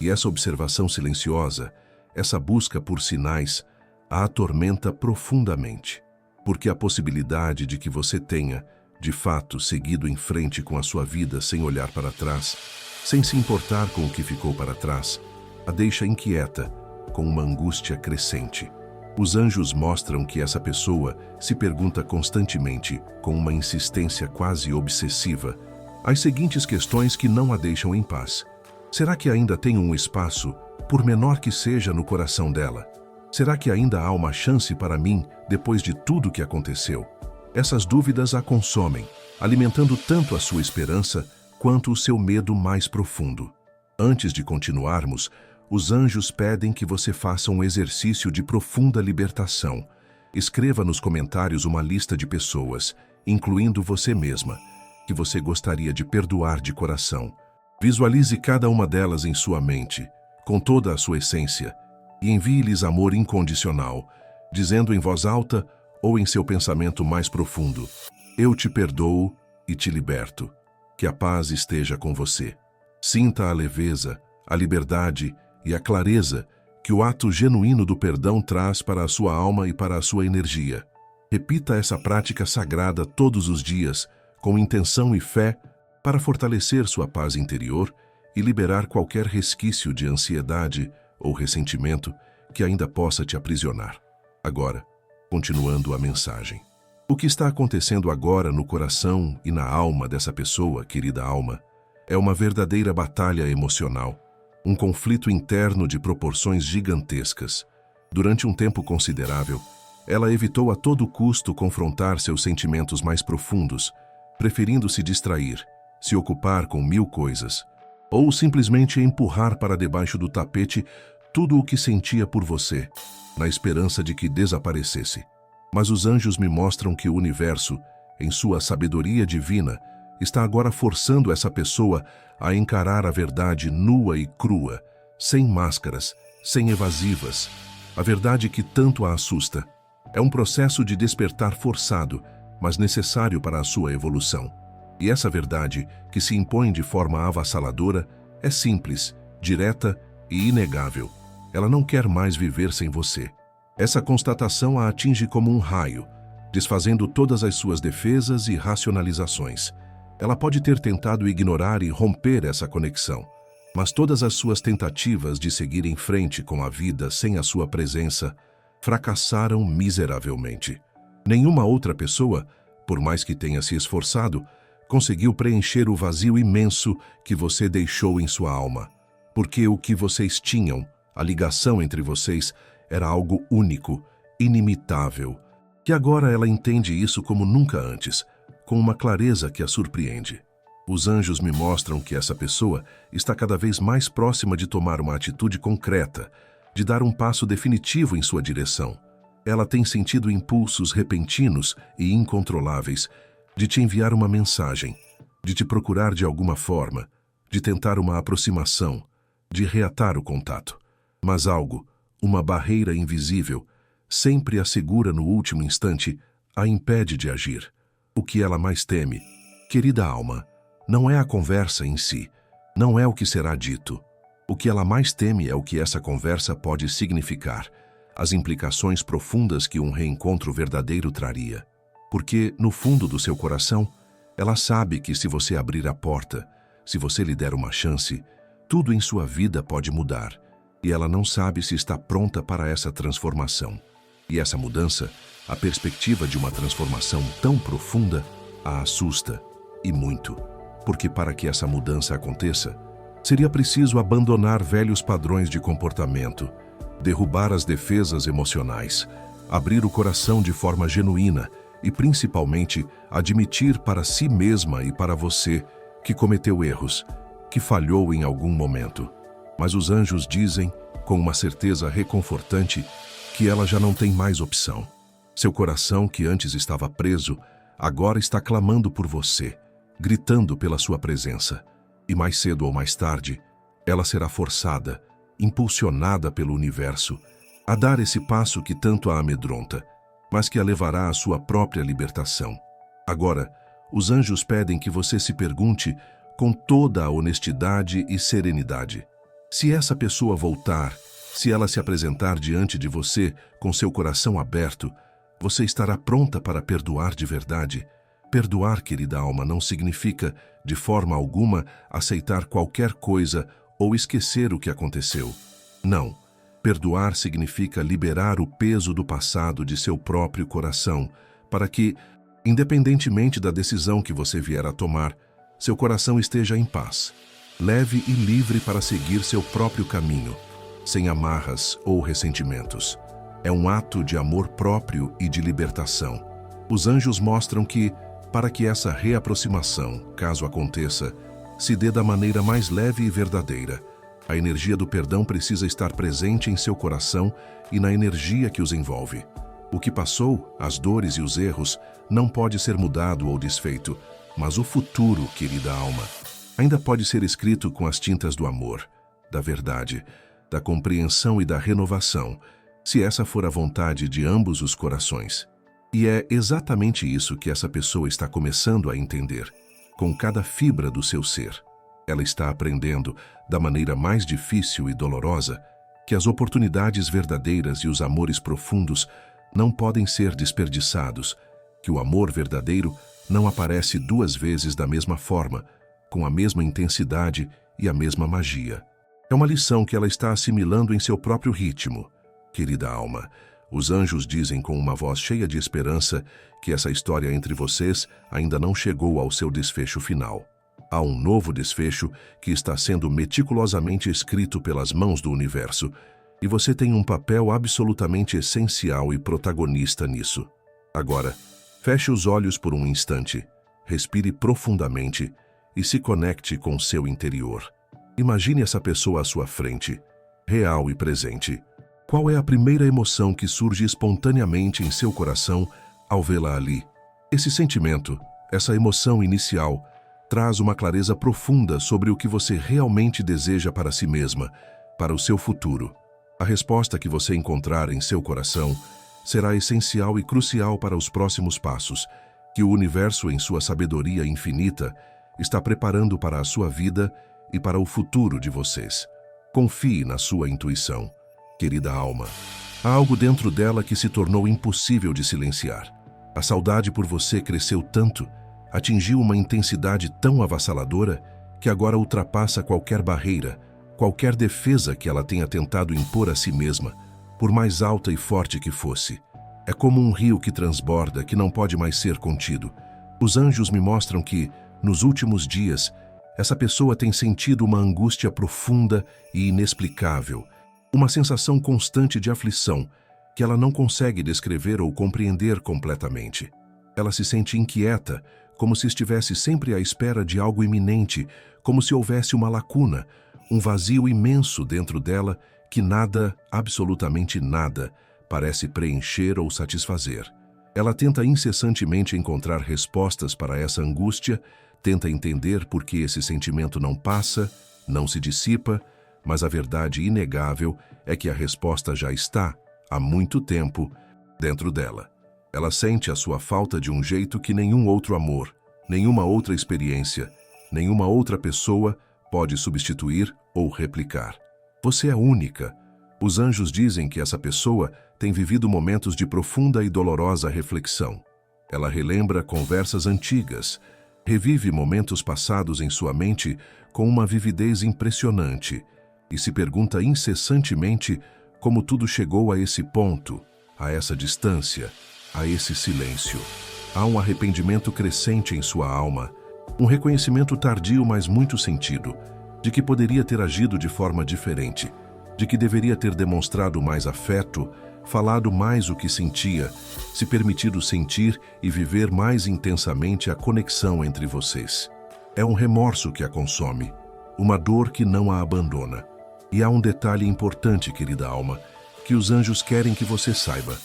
E essa observação silenciosa, essa busca por sinais, a atormenta profundamente, porque a possibilidade de que você tenha, de fato, seguido em frente com a sua vida sem olhar para trás, sem se importar com o que ficou para trás, a deixa inquieta, com uma angústia crescente. Os anjos mostram que essa pessoa se pergunta constantemente, com uma insistência quase obsessiva, as seguintes questões que não a deixam em paz. Será que ainda tem um espaço, por menor que seja, no coração dela? Será que ainda há uma chance para mim depois de tudo que aconteceu? Essas dúvidas a consomem, alimentando tanto a sua esperança quanto o seu medo mais profundo. Antes de continuarmos, os anjos pedem que você faça um exercício de profunda libertação. Escreva nos comentários uma lista de pessoas, incluindo você mesma, que você gostaria de perdoar de coração. Visualize cada uma delas em sua mente, com toda a sua essência, e envie-lhes amor incondicional, dizendo em voz alta ou em seu pensamento mais profundo: eu te perdoo e te liberto. Que a paz esteja com você. Sinta a leveza, a liberdade e a clareza que o ato genuíno do perdão traz para a sua alma e para a sua energia. Repita essa prática sagrada todos os dias, com intenção e fé, para fortalecer sua paz interior e liberar qualquer resquício de ansiedade ou ressentimento que ainda possa te aprisionar. Agora, continuando a mensagem. O que está acontecendo agora no coração e na alma dessa pessoa, querida alma, é uma verdadeira batalha emocional, um conflito interno de proporções gigantescas. Durante um tempo considerável, ela evitou a todo custo confrontar seus sentimentos mais profundos, preferindo se distrair, se ocupar com mil coisas, ou simplesmente empurrar para debaixo do tapete tudo o que sentia por você, na esperança de que desaparecesse. Mas os anjos me mostram que o universo, em sua sabedoria divina, está agora forçando essa pessoa a encarar a verdade nua e crua, sem máscaras, sem evasivas, a verdade que tanto a assusta. É um processo de despertar forçado, mas necessário para a sua evolução. E essa verdade, que se impõe de forma avassaladora, é simples, direta e inegável. Ela não quer mais viver sem você. Essa constatação a atinge como um raio, desfazendo todas as suas defesas e racionalizações. Ela pode ter tentado ignorar e romper essa conexão, mas todas as suas tentativas de seguir em frente com a vida sem a sua presença fracassaram miseravelmente. Nenhuma outra pessoa, por mais que tenha se esforçado, conseguiu preencher o vazio imenso que você deixou em sua alma, porque o que vocês tinham, a ligação entre vocês, era algo único, inimitável, que agora ela entende isso como nunca antes, com uma clareza que a surpreende. Os anjos me mostram que essa pessoa está cada vez mais próxima de tomar uma atitude concreta, de dar um passo definitivo em sua direção. Ela tem sentido impulsos repentinos e incontroláveis de te enviar uma mensagem, de te procurar de alguma forma, de tentar uma aproximação, de reatar o contato. Mas algo, uma barreira invisível, sempre a segura no último instante, a impede de agir. O que ela mais teme, querida alma, não é a conversa em si, não é o que será dito. O que ela mais teme é o que essa conversa pode significar, as implicações profundas que um reencontro verdadeiro traria. Porque, no fundo do seu coração, ela sabe que se você abrir a porta, se você lhe der uma chance, tudo em sua vida pode mudar, e ela não sabe se está pronta para essa transformação. E essa mudança, a perspectiva de uma transformação tão profunda, a assusta, e muito. Porque para que essa mudança aconteça, seria preciso abandonar velhos padrões de comportamento, derrubar as defesas emocionais, abrir o coração de forma genuína e, principalmente, admitir para si mesma e para você que cometeu erros, que falhou em algum momento. Mas os anjos dizem, com uma certeza reconfortante, que ela já não tem mais opção. Seu coração, que antes estava preso, agora está clamando por você, gritando pela sua presença. E mais cedo ou mais tarde, ela será forçada, impulsionada pelo universo, a dar esse passo que tanto a amedronta, mas que a levará à sua própria libertação. Agora, os anjos pedem que você se pergunte com toda a honestidade e serenidade. Se essa pessoa voltar, se ela se apresentar diante de você com seu coração aberto, você estará pronta para perdoar de verdade? Perdoar, querida alma, não significa, de forma alguma, aceitar qualquer coisa ou esquecer o que aconteceu. Não. Perdoar significa liberar o peso do passado de seu próprio coração, para que, independentemente da decisão que você vier a tomar, seu coração esteja em paz, leve e livre para seguir seu próprio caminho, sem amarras ou ressentimentos. É um ato de amor próprio e de libertação. Os anjos mostram que, para que essa reaproximação, caso aconteça, se dê da maneira mais leve e verdadeira, a energia do perdão precisa estar presente em seu coração e na energia que os envolve. O que passou, as dores e os erros, não pode ser mudado ou desfeito, mas o futuro, querida alma, ainda pode ser escrito com as tintas do amor, da verdade, da compreensão e da renovação, se essa for a vontade de ambos os corações. E é exatamente isso que essa pessoa está começando a entender, com cada fibra do seu ser. Ela está aprendendo, da maneira mais difícil e dolorosa, que as oportunidades verdadeiras e os amores profundos não podem ser desperdiçados, que o amor verdadeiro não aparece duas vezes da mesma forma, com a mesma intensidade e a mesma magia. É uma lição que ela está assimilando em seu próprio ritmo. Querida alma, os anjos dizem com uma voz cheia de esperança que essa história entre vocês ainda não chegou ao seu desfecho final. Há um novo desfecho que está sendo meticulosamente escrito pelas mãos do universo, e você tem um papel absolutamente essencial e protagonista nisso. Agora, feche os olhos por um instante, respire profundamente e se conecte com seu interior. Imagine essa pessoa à sua frente, real e presente. Qual é a primeira emoção que surge espontaneamente em seu coração ao vê-la ali? Esse sentimento, essa emoção inicial, traz uma clareza profunda sobre o que você realmente deseja para si mesma, para o seu futuro. A resposta que você encontrar em seu coração será essencial e crucial para os próximos passos, que o universo, em sua sabedoria infinita, está preparando para a sua vida e para o futuro de vocês. Confie na sua intuição. Querida alma, há algo dentro dela que se tornou impossível de silenciar. A saudade por você cresceu tanto, atingiu uma intensidade tão avassaladora, que agora ultrapassa qualquer barreira, qualquer defesa que ela tenha tentado impor a si mesma, por mais alta e forte que fosse. É como um rio que transborda, que não pode mais ser contido. Os anjos me mostram que, nos últimos dias, essa pessoa tem sentido uma angústia profunda e inexplicável, uma sensação constante de aflição que ela não consegue descrever ou compreender completamente. Ela se sente inquieta, como se estivesse sempre à espera de algo iminente, como se houvesse uma lacuna, um vazio imenso dentro dela que nada, absolutamente nada, parece preencher ou satisfazer. Ela tenta incessantemente encontrar respostas para essa angústia, tenta entender por que esse sentimento não passa, não se dissipa, mas a verdade inegável é que a resposta já está, há muito tempo, dentro dela. Ela sente a sua falta de um jeito que nenhum outro amor, nenhuma outra experiência, nenhuma outra pessoa pode substituir ou replicar. Você é única. Os anjos dizem que essa pessoa tem vivido momentos de profunda e dolorosa reflexão. Ela relembra conversas antigas, revive momentos passados em sua mente com uma vividez impressionante e se pergunta incessantemente como tudo chegou a esse ponto, a essa distância, a esse silêncio. Há um arrependimento crescente em sua alma, um reconhecimento tardio, mas muito sentido, de que poderia ter agido de forma diferente, de que deveria ter demonstrado mais afeto, falado mais o que sentia, se permitido sentir e viver mais intensamente a conexão entre vocês. É um remorso que a consome, uma dor que não a abandona. E há um detalhe importante, querida alma, que os anjos querem que você saiba.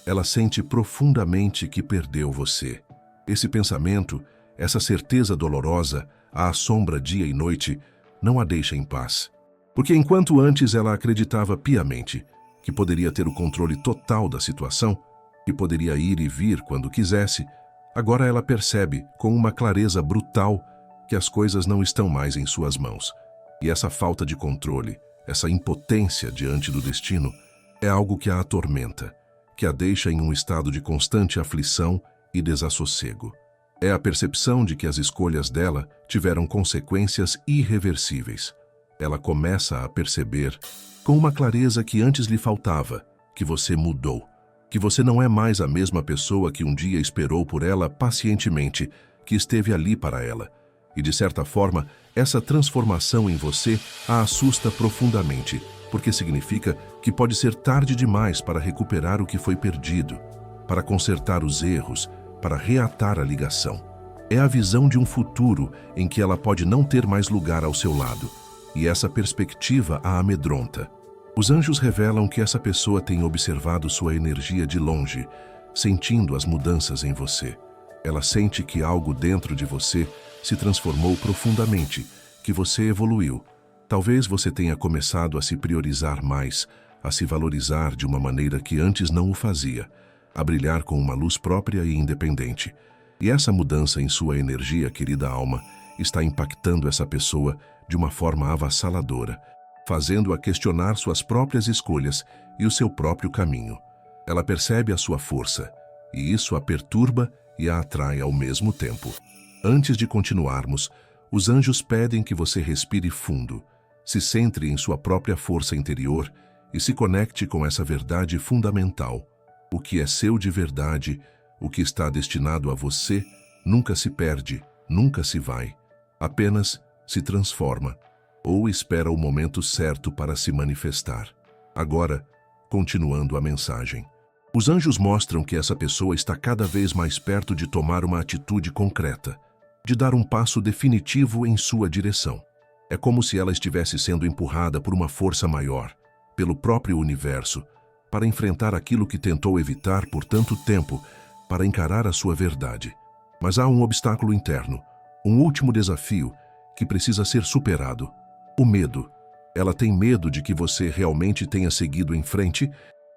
Ela sente profundamente que perdeu você. Esse pensamento, essa certeza dolorosa, a assombra dia e noite, não a deixa em paz. Porque enquanto antes ela acreditava piamente que poderia ter o controle total da situação, que poderia ir e vir quando quisesse, agora ela percebe com uma clareza brutal que as coisas não estão mais em suas mãos. E essa falta de controle, essa impotência diante do destino, é algo que a atormenta, que a deixa em um estado de constante aflição e desassossego. É a percepção de que as escolhas dela tiveram consequências irreversíveis. Ela começa a perceber, com uma clareza que antes lhe faltava, que você mudou, que você não é mais a mesma pessoa que um dia esperou por ela pacientemente, que esteve ali para ela. E, de certa forma, essa transformação em você a assusta profundamente, porque significa que pode ser tarde demais para recuperar o que foi perdido, para consertar os erros, para reatar a ligação. É a visão de um futuro em que ela pode não ter mais lugar ao seu lado, e essa perspectiva a amedronta. Os anjos revelam que essa pessoa tem observado sua energia de longe, sentindo as mudanças em você. Ela sente que algo dentro de você se transformou profundamente, que você evoluiu. Talvez você tenha começado a se priorizar mais, a se valorizar de uma maneira que antes não o fazia, a brilhar com uma luz própria e independente. E essa mudança em sua energia, querida alma, está impactando essa pessoa de uma forma avassaladora, fazendo-a questionar suas próprias escolhas e o seu próprio caminho. Ela percebe a sua força, e isso a perturba e a atrai ao mesmo tempo. Antes de continuarmos, os anjos pedem que você respire fundo, se centre em sua própria força interior e se conecte com essa verdade fundamental. O que é seu de verdade, o que está destinado a você, nunca se perde, nunca se vai. Apenas se transforma, ou espera o momento certo para se manifestar. Agora, continuando a mensagem. Os anjos mostram que essa pessoa está cada vez mais perto de tomar uma atitude concreta, de dar um passo definitivo em sua direção. É como se ela estivesse sendo empurrada por uma força maior, pelo próprio universo, para enfrentar aquilo que tentou evitar por tanto tempo, para encarar a sua verdade. Mas há um obstáculo interno, um último desafio que precisa ser superado: o medo. Ela tem medo de que você realmente tenha seguido em frente,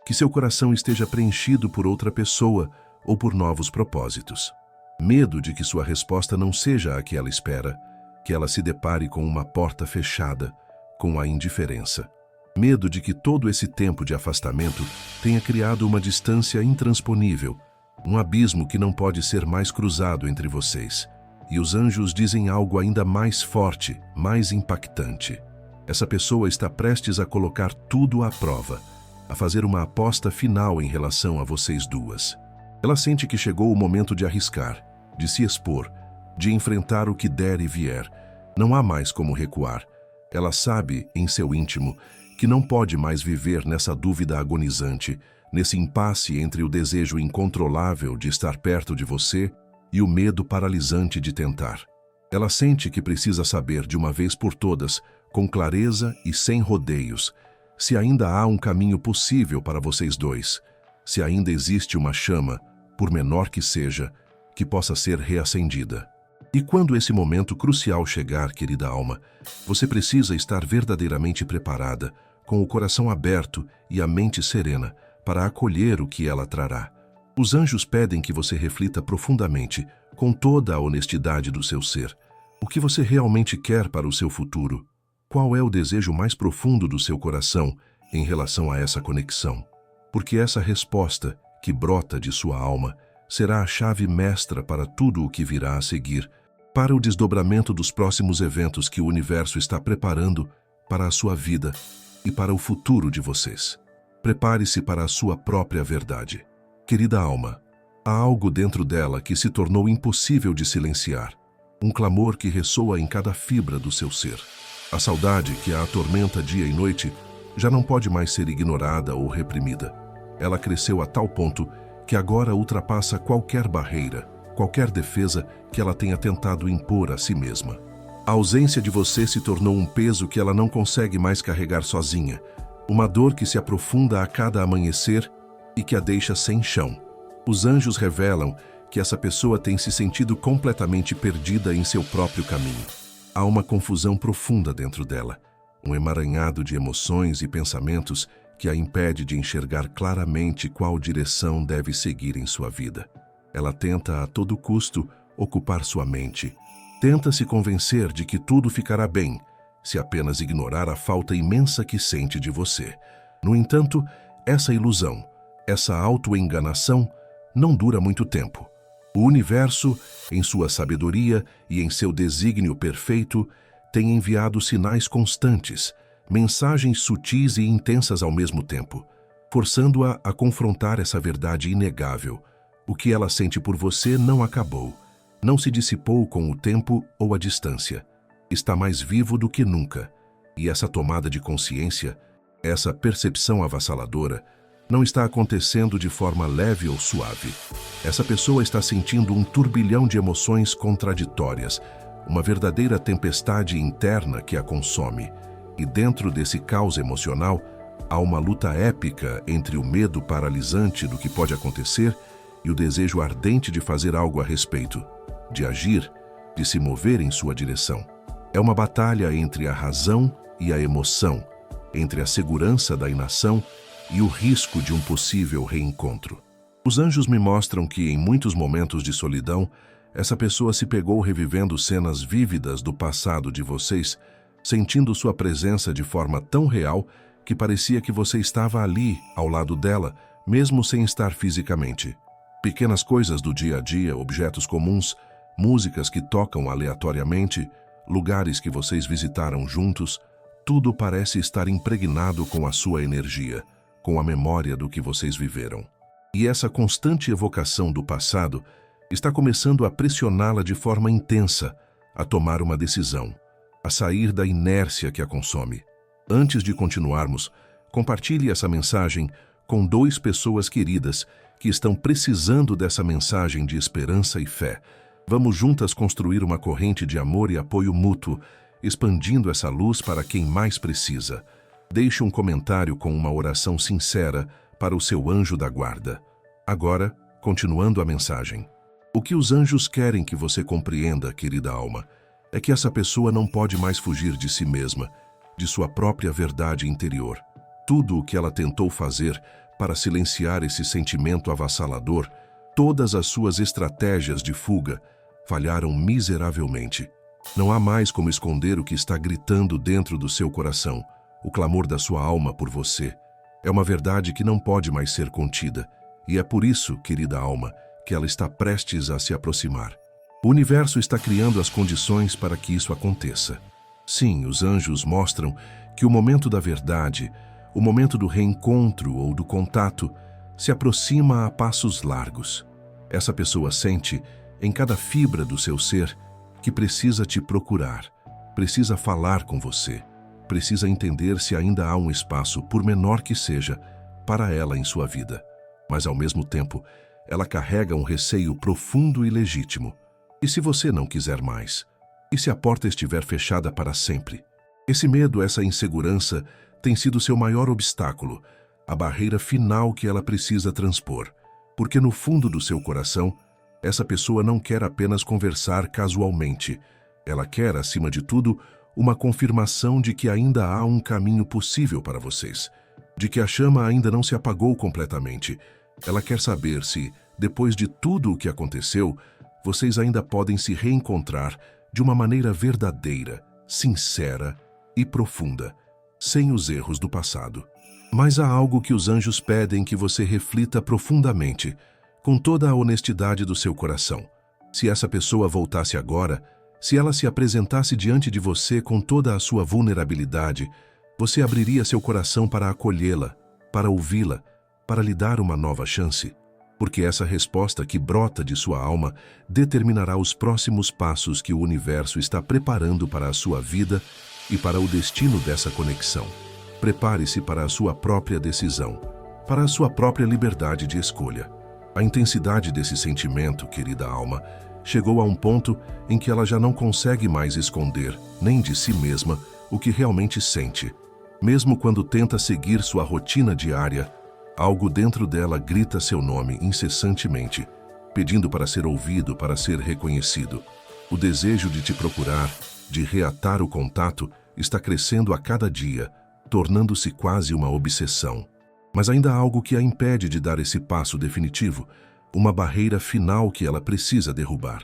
que seu coração esteja preenchido por outra pessoa ou por novos propósitos. Medo de que sua resposta não seja a que ela espera, que ela se depare com uma porta fechada, com a indiferença. Medo de que todo esse tempo de afastamento tenha criado uma distância intransponível, um abismo que não pode ser mais cruzado entre vocês. E os anjos dizem algo ainda mais forte, mais impactante. Essa pessoa está prestes a colocar tudo à prova, a fazer uma aposta final em relação a vocês duas. Ela sente que chegou o momento de arriscar, de se expor, de enfrentar o que der e vier. Não há mais como recuar. Ela sabe, em seu íntimo, que não pode mais viver nessa dúvida agonizante, nesse impasse entre o desejo incontrolável de estar perto de você e o medo paralisante de tentar. Ela sente que precisa saber de uma vez por todas, com clareza e sem rodeios, se ainda há um caminho possível para vocês dois, se ainda existe uma chama, por menor que seja, que possa ser reacendida. E quando esse momento crucial chegar, querida alma, você precisa estar verdadeiramente preparada, com o coração aberto e a mente serena, para acolher o que ela trará. Os anjos pedem que você reflita profundamente, com toda a honestidade do seu ser. O que você realmente quer para o seu futuro? Qual é o desejo mais profundo do seu coração em relação a essa conexão? Porque essa resposta, que brota de sua alma, será a chave mestra para tudo o que virá a seguir, para o desdobramento dos próximos eventos que o universo está preparando para a sua vida e para o futuro de vocês. Prepare-se para a sua própria verdade. Querida alma, há algo dentro dela que se tornou impossível de silenciar, um clamor que ressoa em cada fibra do seu ser. A saudade que a atormenta dia e noite já não pode mais ser ignorada ou reprimida. Ela cresceu a tal ponto que agora ultrapassa qualquer barreira, qualquer defesa que ela tenha tentado impor a si mesma. A ausência de você se tornou um peso que ela não consegue mais carregar sozinha, uma dor que se aprofunda a cada amanhecer e que a deixa sem chão. Os anjos revelam que essa pessoa tem se sentido completamente perdida em seu próprio caminho. Há uma confusão profunda dentro dela, um emaranhado de emoções e pensamentos que a impede de enxergar claramente qual direção deve seguir em sua vida. Ela tenta a todo custo ocupar sua mente. Tenta se convencer de que tudo ficará bem, se apenas ignorar a falta imensa que sente de você. No entanto, essa ilusão, essa autoenganação, não dura muito tempo. O universo, em sua sabedoria e em seu desígnio perfeito, tem enviado sinais constantes, mensagens sutis e intensas ao mesmo tempo, forçando-a a confrontar essa verdade inegável. O que ela sente por você não acabou, não se dissipou com o tempo ou a distância. Está mais vivo do que nunca. E essa tomada de consciência, essa percepção avassaladora, não está acontecendo de forma leve ou suave. Essa pessoa está sentindo um turbilhão de emoções contraditórias, uma verdadeira tempestade interna que a consome. E dentro desse caos emocional, há uma luta épica entre o medo paralisante do que pode acontecer e o desejo ardente de fazer algo a respeito, de agir, de se mover em sua direção. É uma batalha entre a razão e a emoção, entre a segurança da inação e o risco de um possível reencontro. Os anjos me mostram que, em muitos momentos de solidão, essa pessoa se pegou revivendo cenas vívidas do passado de vocês, sentindo sua presença de forma tão real que parecia que você estava ali, ao lado dela, mesmo sem estar fisicamente. Pequenas coisas do dia a dia, objetos comuns, músicas que tocam aleatoriamente, lugares que vocês visitaram juntos, tudo parece estar impregnado com a sua energia, com a memória do que vocês viveram. E essa constante evocação do passado está começando a pressioná-la de forma intensa a tomar uma decisão, a sair da inércia que a consome. Antes de continuarmos, compartilhe essa mensagem com 2 pessoas queridas que estão precisando dessa mensagem de esperança e fé. Vamos juntas construir uma corrente de amor e apoio mútuo, expandindo essa luz para quem mais precisa. Deixe um comentário com uma oração sincera para o seu anjo da guarda. Agora, continuando a mensagem. O que os anjos querem que você compreenda, querida alma, é que essa pessoa não pode mais fugir de si mesma, de sua própria verdade interior. Tudo o que ela tentou fazer para silenciar esse sentimento avassalador, todas as suas estratégias de fuga, falharam miseravelmente. Não há mais como esconder o que está gritando dentro do seu coração, o clamor da sua alma por você. É uma verdade que não pode mais ser contida, e é por isso, querida alma, que ela está prestes a se aproximar. O universo está criando as condições para que isso aconteça. Sim, os anjos mostram que o momento da verdade, o momento do reencontro ou do contato, se aproxima a passos largos. Essa pessoa sente, em cada fibra do seu ser, que precisa te procurar, precisa falar com você, precisa entender se ainda há um espaço, por menor que seja, para ela em sua vida. Mas, ao mesmo tempo, ela carrega um receio profundo e legítimo. E se você não quiser mais? E se a porta estiver fechada para sempre? Esse medo, essa insegurança, tem sido seu maior obstáculo, a barreira final que ela precisa transpor. Porque no fundo do seu coração, essa pessoa não quer apenas conversar casualmente. Ela quer, acima de tudo, uma confirmação de que ainda há um caminho possível para vocês, de que a chama ainda não se apagou completamente. Ela quer saber se, depois de tudo o que aconteceu, vocês ainda podem se reencontrar de uma maneira verdadeira, sincera e profunda, sem os erros do passado. Mas há algo que os anjos pedem que você reflita profundamente, com toda a honestidade do seu coração. Se essa pessoa voltasse agora, se ela se apresentasse diante de você com toda a sua vulnerabilidade, você abriria seu coração para acolhê-la, para ouvi-la, para lhe dar uma nova chance? Porque essa resposta que brota de sua alma determinará os próximos passos que o universo está preparando para a sua vida e para o destino dessa conexão. Prepare-se para a sua própria decisão, para a sua própria liberdade de escolha. A intensidade desse sentimento, querida alma, chegou a um ponto em que ela já não consegue mais esconder, nem de si mesma, o que realmente sente. Mesmo quando tenta seguir sua rotina diária, algo dentro dela grita seu nome incessantemente, pedindo para ser ouvido, para ser reconhecido. O desejo de te procurar, de reatar o contato, está crescendo a cada dia, tornando-se quase uma obsessão. Mas ainda há algo que a impede de dar esse passo definitivo, uma barreira final que ela precisa derrubar.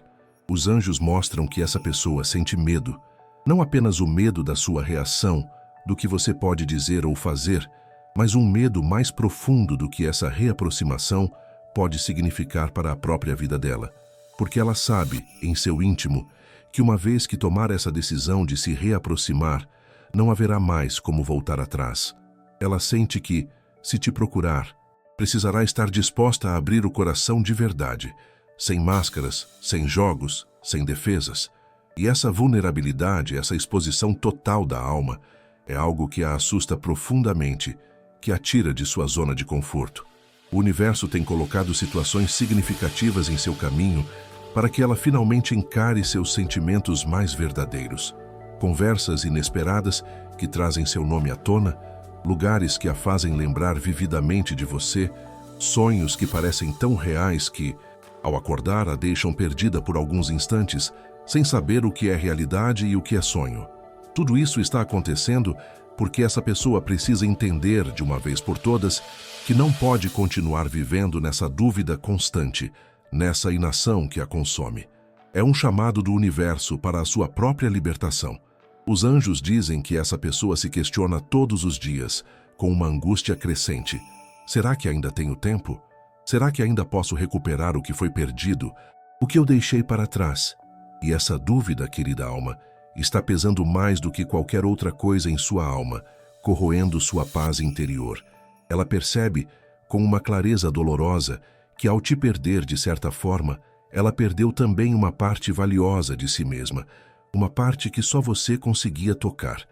Os anjos mostram que essa pessoa sente medo, não apenas o medo da sua reação, do que você pode dizer ou fazer, mas um medo mais profundo do que essa reaproximação pode significar para a própria vida dela. Porque ela sabe, em seu íntimo, que uma vez que tomar essa decisão de se reaproximar, não haverá mais como voltar atrás. Ela sente que, se te procurar, precisará estar disposta a abrir o coração de verdade, sem máscaras, sem jogos, sem defesas. E essa vulnerabilidade, essa exposição total da alma, é algo que a assusta profundamente, que a tira de sua zona de conforto. O universo tem colocado situações significativas em seu caminho para que ela finalmente encare seus sentimentos mais verdadeiros. Conversas inesperadas que trazem seu nome à tona, lugares que a fazem lembrar vividamente de você, sonhos que parecem tão reais que, ao acordar, a deixam perdida por alguns instantes, sem saber o que é realidade e o que é sonho. Tudo isso está acontecendo porque essa pessoa precisa entender, de uma vez por todas, que não pode continuar vivendo nessa dúvida constante, nessa inação que a consome. É um chamado do universo para a sua própria libertação. Os anjos dizem que essa pessoa se questiona todos os dias, com uma angústia crescente. Será que ainda tenho tempo? Será que ainda posso recuperar o que foi perdido? O que eu deixei para trás? E essa dúvida, querida alma, está pesando mais do que qualquer outra coisa em sua alma, corroendo sua paz interior. Ela percebe, com uma clareza dolorosa, que ao te perder de certa forma, ela perdeu também uma parte valiosa de si mesma, uma parte que só você conseguia tocar.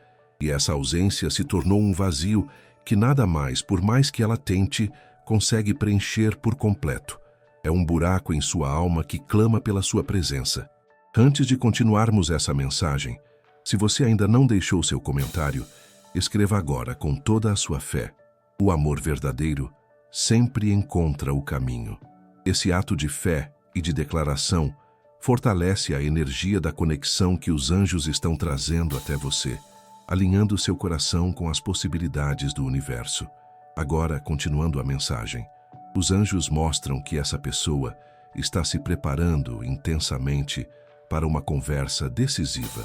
E essa ausência se tornou um vazio que nada mais, por mais que ela tente, consegue preencher por completo. É um buraco em sua alma que clama pela sua presença. Antes de continuarmos essa mensagem, se você ainda não deixou seu comentário, escreva agora com toda a sua fé. O amor verdadeiro sempre encontra o caminho. Esse ato de fé e de declaração fortalece a energia da conexão que os anjos estão trazendo até você, alinhando seu coração com as possibilidades do universo. Agora, continuando a mensagem, os anjos mostram que essa pessoa está se preparando intensamente para uma conversa decisiva.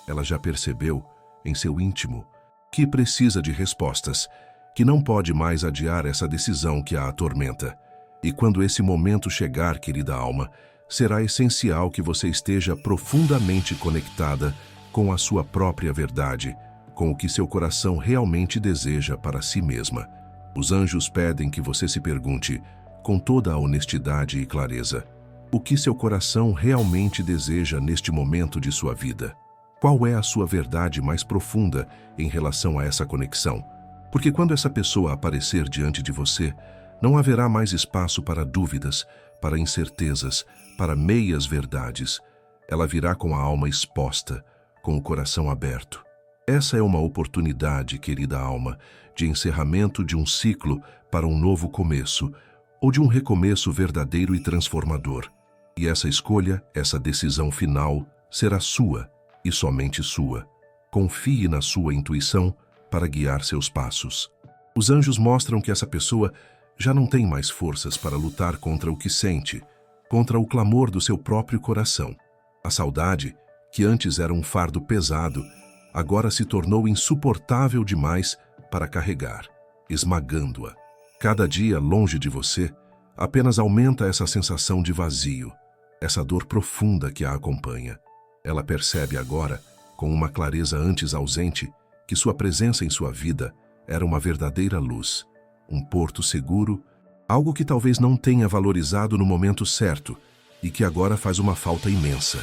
Ela já percebeu, em seu íntimo, que precisa de respostas, que não pode mais adiar essa decisão que a atormenta. E quando esse momento chegar, querida alma, será essencial que você esteja profundamente conectada com a sua própria verdade, com o que seu coração realmente deseja para si mesma. Os anjos pedem que você se pergunte, com toda a honestidade e clareza, o que seu coração realmente deseja neste momento de sua vida. Qual é a sua verdade mais profunda em relação a essa conexão? Porque quando essa pessoa aparecer diante de você, não haverá mais espaço para dúvidas, para incertezas, para meias verdades. Ela virá com a alma exposta, com o coração aberto. Essa é uma oportunidade, querida alma, de encerramento de um ciclo para um novo começo, ou de um recomeço verdadeiro e transformador. E essa escolha, essa decisão final, será sua e somente sua. Confie na sua intuição para guiar seus passos. Os anjos mostram que essa pessoa já não tem mais forças para lutar contra o que sente, contra o clamor do seu próprio coração. A saudade, que antes era um fardo pesado, agora se tornou insuportável demais para carregar, esmagando-a. Cada dia longe de você apenas aumenta essa sensação de vazio, essa dor profunda que a acompanha. Ela percebe agora, com uma clareza antes ausente, que sua presença em sua vida era uma verdadeira luz, um porto seguro, algo que talvez não tenha valorizado no momento certo e que agora faz uma falta imensa.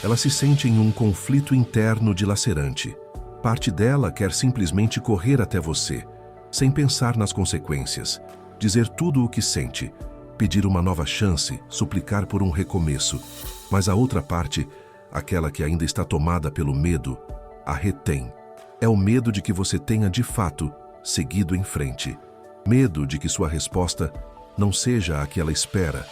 Ela se sente em um conflito interno dilacerante. Parte dela quer simplesmente correr até você, sem pensar nas consequências, dizer tudo o que sente, pedir uma nova chance, suplicar por um recomeço. Mas a outra parte, aquela que ainda está tomada pelo medo, a retém. É o medo de que você tenha, de fato, seguido em frente. Medo de que sua resposta não seja a que ela espera,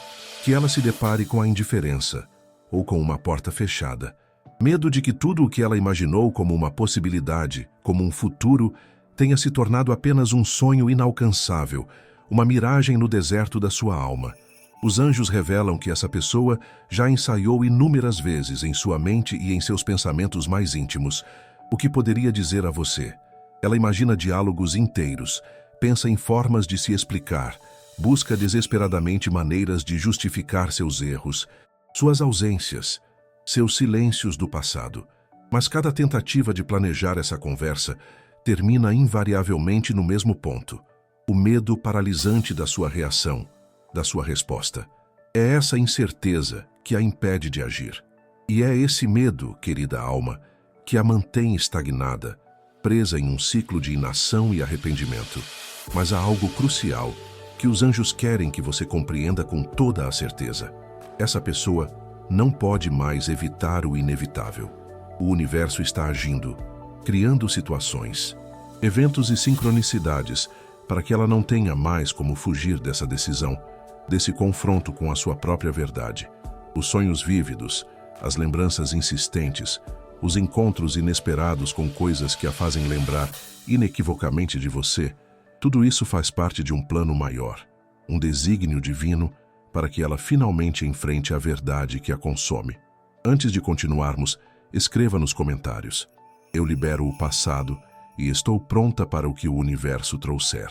que ela se depare com a indiferença ou com uma porta fechada. Medo de que tudo o que ela imaginou como uma possibilidade, como um futuro, tenha se tornado apenas um sonho inalcançável, uma miragem no deserto da sua alma. Os anjos revelam que essa pessoa já ensaiou inúmeras vezes em sua mente e em seus pensamentos mais íntimos o que poderia dizer a você. Ela imagina diálogos inteiros, pensa em formas de se explicar, busca desesperadamente maneiras de justificar seus erros, suas ausências, seus silêncios do passado. Mas cada tentativa de planejar essa conversa termina invariavelmente no mesmo ponto: o medo paralisante da sua reação, da sua resposta. É essa incerteza que a impede de agir. E é esse medo, querida alma, que a mantém estagnada, presa em um ciclo de inação e arrependimento. Mas há algo crucial que os anjos querem que você compreenda com toda a certeza. Essa pessoa não pode mais evitar o inevitável. O universo está agindo, criando situações, eventos e sincronicidades para que ela não tenha mais como fugir dessa decisão, desse confronto com a sua própria verdade. Os sonhos vívidos, as lembranças insistentes, os encontros inesperados com coisas que a fazem lembrar inequivocamente de você, tudo isso faz parte de um plano maior, um desígnio divino para que ela finalmente enfrente a verdade que a consome. Antes de continuarmos, escreva nos comentários: eu libero o passado e estou pronta para o que o universo trouxer.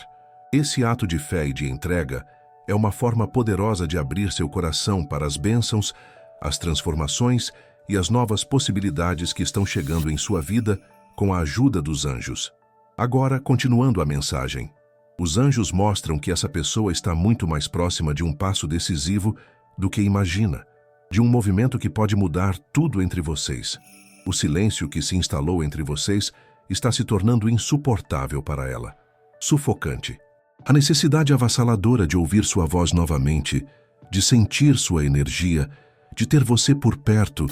Esse ato de fé e de entrega é uma forma poderosa de abrir seu coração para as bênçãos, as transformações e as novas possibilidades que estão chegando em sua vida com a ajuda dos anjos. Agora, continuando a mensagem, os anjos mostram que essa pessoa está muito mais próxima de um passo decisivo do que imagina, de um movimento que pode mudar tudo entre vocês. O silêncio que se instalou entre vocês está se tornando insuportável para ela, sufocante. A necessidade avassaladora de ouvir sua voz novamente, de sentir sua energia, de ter você por perto,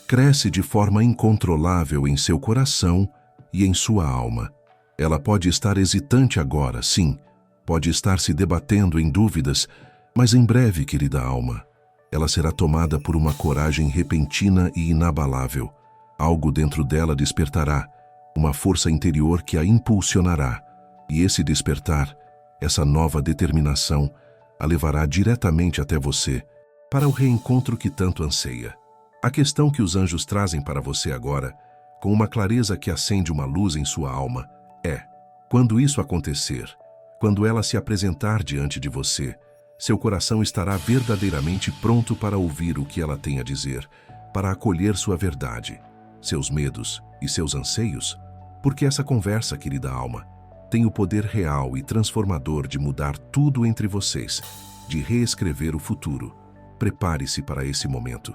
cresce de forma incontrolável em seu coração e em sua alma. Ela pode estar hesitante agora, sim, pode estar se debatendo em dúvidas, mas em breve, querida alma, ela será tomada por uma coragem repentina e inabalável. Algo dentro dela despertará, uma força interior que a impulsionará, e esse despertar, essa nova determinação, a levará diretamente até você, para o reencontro que tanto anseia. A questão que os anjos trazem para você agora, com uma clareza que acende uma luz em sua alma, é: quando isso acontecer, quando ela se apresentar diante de você, seu coração estará verdadeiramente pronto para ouvir o que ela tem a dizer, para acolher sua verdade, seus medos e seus anseios, porque essa conversa, querida alma, tem o poder real e transformador de mudar tudo entre vocês, de reescrever o futuro. Prepare-se para esse momento.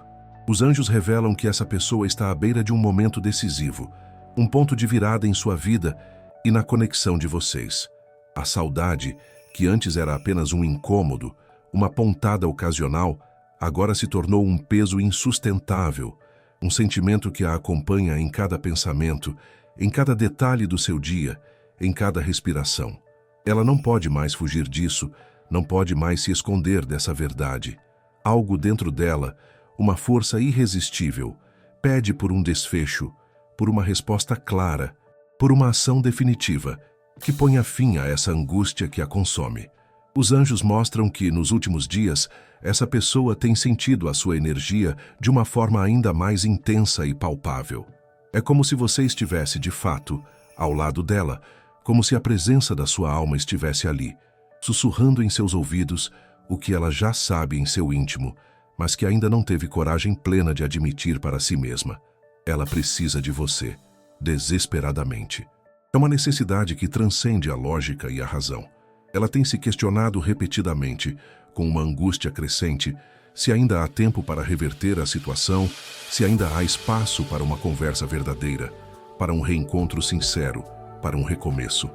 Os anjos revelam que essa pessoa está à beira de um momento decisivo, um ponto de virada em sua vida e na conexão de vocês. A saudade, que antes era apenas um incômodo, uma pontada ocasional, agora se tornou um peso insustentável, um sentimento que a acompanha em cada pensamento, em cada detalhe do seu dia, em cada respiração. Ela não pode mais fugir disso, não pode mais se esconder dessa verdade. Algo dentro dela, uma força irresistível, pede por um desfecho, por uma resposta clara, por uma ação definitiva, que ponha fim a essa angústia que a consome. Os anjos mostram que, nos últimos dias, essa pessoa tem sentido a sua energia de uma forma ainda mais intensa e palpável. É como se você estivesse, de fato, ao lado dela, como se a presença da sua alma estivesse ali, sussurrando em seus ouvidos o que ela já sabe em seu íntimo, mas que ainda não teve coragem plena de admitir para si mesma. Ela precisa de você, desesperadamente. É uma necessidade que transcende a lógica e a razão. Ela tem se questionado repetidamente, com uma angústia crescente, se ainda há tempo para reverter a situação, se ainda há espaço para uma conversa verdadeira, para um reencontro sincero, para um recomeço.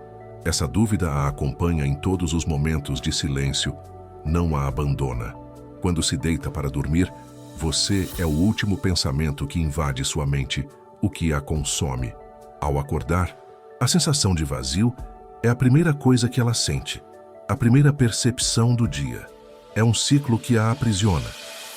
Essa dúvida a acompanha em todos os momentos de silêncio, não a abandona. Quando se deita para dormir, você é o último pensamento que invade sua mente, o que a consome. Ao acordar, a sensação de vazio é a primeira coisa que ela sente, a primeira percepção do dia. É um ciclo que a aprisiona.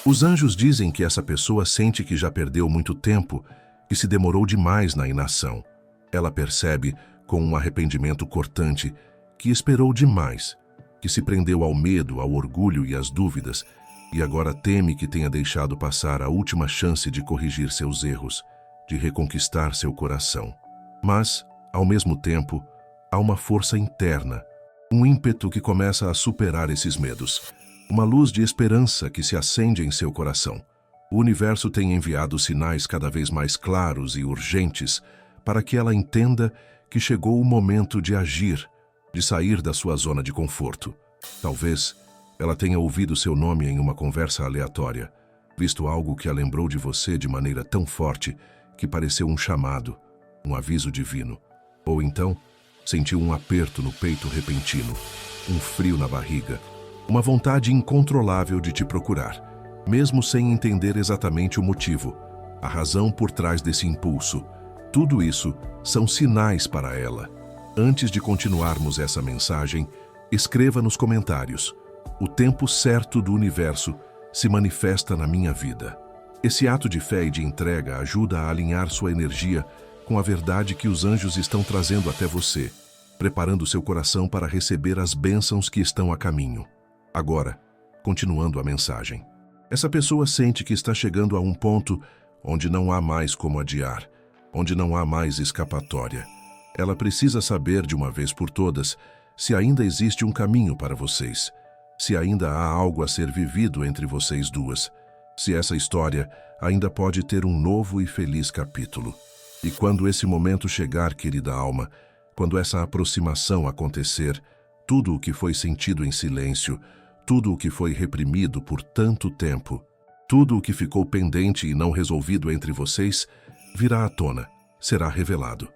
Os anjos dizem que essa pessoa sente que já perdeu muito tempo, que se demorou demais na inação. Ela percebe, com um arrependimento cortante, que esperou demais, que se prendeu ao medo, ao orgulho e às dúvidas, e agora teme que tenha deixado passar a última chance de corrigir seus erros, de reconquistar seu coração. Mas, ao mesmo tempo, há uma força interna, um ímpeto que começa a superar esses medos, uma luz de esperança que se acende em seu coração. O universo tem enviado sinais cada vez mais claros e urgentes para que ela entenda que chegou o momento de agir, de sair da sua zona de conforto. Talvez ela tenha ouvido seu nome em uma conversa aleatória, visto algo que a lembrou de você de maneira tão forte que pareceu um chamado, um aviso divino. Ou então, sentiu um aperto no peito repentino, um frio na barriga, uma vontade incontrolável de te procurar, mesmo sem entender exatamente o motivo, a razão por trás desse impulso. Tudo isso são sinais para ela. Antes de continuarmos essa mensagem, escreva nos comentários: o tempo certo do universo se manifesta na minha vida. Esse ato de fé e de entrega ajuda a alinhar sua energia com a verdade que os anjos estão trazendo até você, preparando seu coração para receber as bênçãos que estão a caminho. Agora, continuando a mensagem. Essa pessoa sente que está chegando a um ponto onde não há mais como adiar, onde não há mais escapatória. Ela precisa saber de uma vez por todas se ainda existe um caminho para vocês, se ainda há algo a ser vivido entre vocês duas, se essa história ainda pode ter um novo e feliz capítulo. E quando esse momento chegar, querida alma, quando essa aproximação acontecer, tudo o que foi sentido em silêncio, tudo o que foi reprimido por tanto tempo, tudo o que ficou pendente e não resolvido entre vocês, virá à tona, será revelado.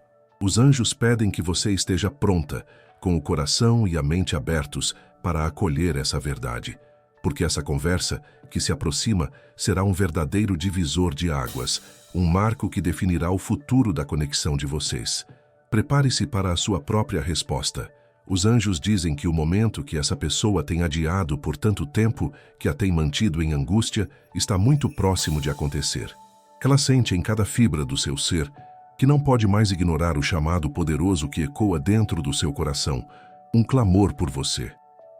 Os anjos pedem que você esteja pronta, com o coração e a mente abertos para acolher essa verdade, porque essa conversa que se aproxima será um verdadeiro divisor de águas, um marco que definirá o futuro da conexão de vocês. Prepare-se para a sua própria resposta. Os anjos dizem que o momento que essa pessoa tem adiado por tanto tempo, que a tem mantido em angústia, está muito próximo de acontecer. Ela sente em cada fibra do seu ser que não pode mais ignorar o chamado poderoso que ecoa dentro do seu coração, um clamor por você.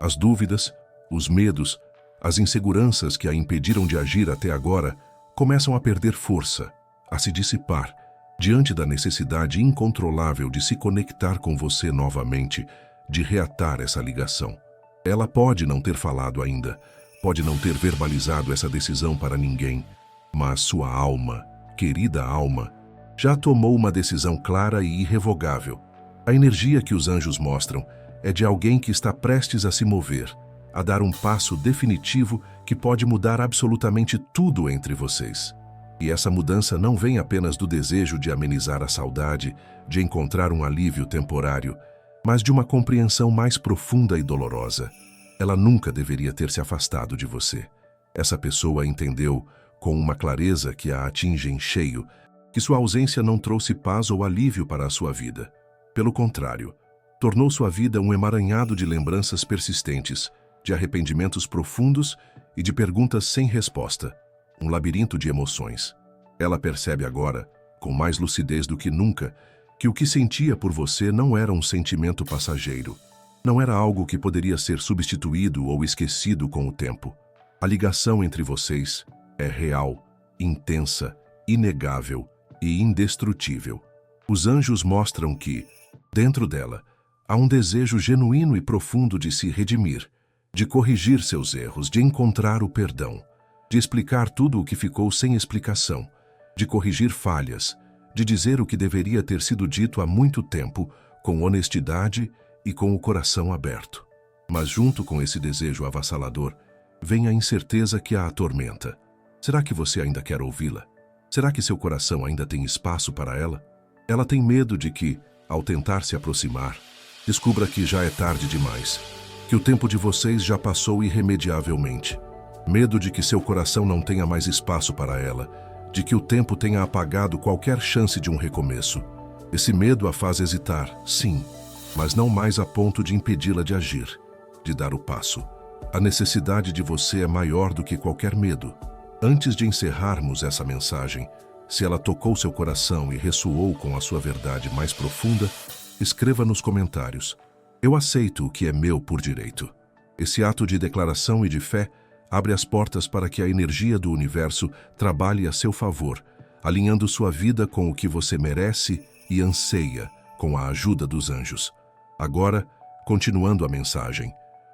As dúvidas, os medos, as inseguranças que a impediram de agir até agora começam a perder força, a se dissipar, diante da necessidade incontrolável de se conectar com você novamente, de reatar essa ligação. Ela pode não ter falado ainda, pode não ter verbalizado essa decisão para ninguém, mas sua alma, querida alma, já tomou uma decisão clara e irrevogável. A energia que os anjos mostram é de alguém que está prestes a se mover, a dar um passo definitivo que pode mudar absolutamente tudo entre vocês. E essa mudança não vem apenas do desejo de amenizar a saudade, de encontrar um alívio temporário, mas de uma compreensão mais profunda e dolorosa. Ela nunca deveria ter se afastado de você. Essa pessoa entendeu, com uma clareza que a atinge em cheio, que sua ausência não trouxe paz ou alívio para a sua vida. Pelo contrário, tornou sua vida um emaranhado de lembranças persistentes, de arrependimentos profundos e de perguntas sem resposta, um labirinto de emoções. Ela percebe agora, com mais lucidez do que nunca, que o que sentia por você não era um sentimento passageiro. Não era algo que poderia ser substituído ou esquecido com o tempo. A ligação entre vocês é real, intensa, inegável e indestrutível. Os anjos mostram que, dentro dela, há um desejo genuíno e profundo de se redimir, de corrigir seus erros, de encontrar o perdão, de explicar tudo o que ficou sem explicação, de corrigir falhas, de dizer o que deveria ter sido dito há muito tempo, com honestidade e com o coração aberto. Mas junto com esse desejo avassalador, vem a incerteza que a atormenta. Será que você ainda quer ouvi-la? Será que seu coração ainda tem espaço para ela? Ela tem medo de que, ao tentar se aproximar, descubra que já é tarde demais, que o tempo de vocês já passou irremediavelmente. Medo de que seu coração não tenha mais espaço para ela, de que o tempo tenha apagado qualquer chance de um recomeço. Esse medo a faz hesitar, sim, mas não mais a ponto de impedi-la de agir, de dar o passo. A necessidade de você é maior do que qualquer medo. Antes de encerrarmos essa mensagem, se ela tocou seu coração e ressoou com a sua verdade mais profunda, escreva nos comentários: eu aceito o que é meu por direito. Esse ato de declaração e de fé abre as portas para que a energia do universo trabalhe a seu favor, alinhando sua vida com o que você merece e anseia, com a ajuda dos anjos. Agora, continuando a mensagem,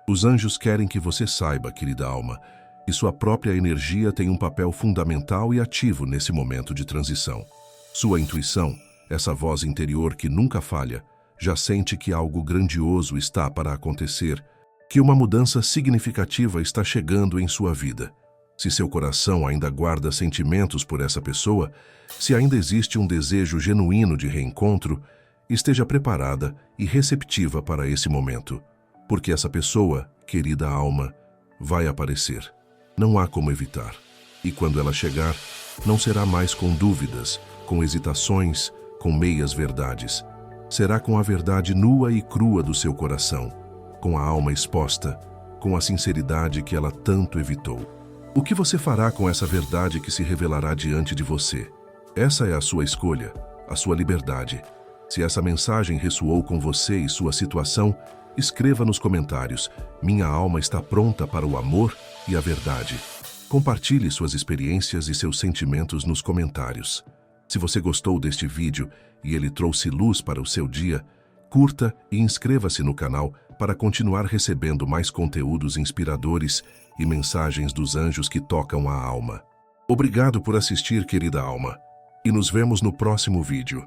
os anjos querem que você saiba, querida alma, que sua própria energia tem um papel fundamental e ativo nesse momento de transição. Sua intuição, essa voz interior que nunca falha, já sente que algo grandioso está para acontecer, que uma mudança significativa está chegando em sua vida. Se seu coração ainda guarda sentimentos por essa pessoa, se ainda existe um desejo genuíno de reencontro, esteja preparada e receptiva para esse momento, porque essa pessoa, querida alma, vai aparecer. Não há como evitar. E quando ela chegar, não será mais com dúvidas, com hesitações, com meias verdades. Será com a verdade nua e crua do seu coração, com a alma exposta, com a sinceridade que ela tanto evitou. O que você fará com essa verdade que se revelará diante de você? Essa é a sua escolha, a sua liberdade. Se essa mensagem ressoou com você e sua situação, escreva nos comentários: minha alma está pronta para o amor e a verdade. Compartilhe suas experiências e seus sentimentos nos comentários. Se você gostou deste vídeo e ele trouxe luz para o seu dia, curta e inscreva-se no canal para continuar recebendo mais conteúdos inspiradores e mensagens dos anjos que tocam a alma. Obrigado por assistir, querida alma, e nos vemos no próximo vídeo.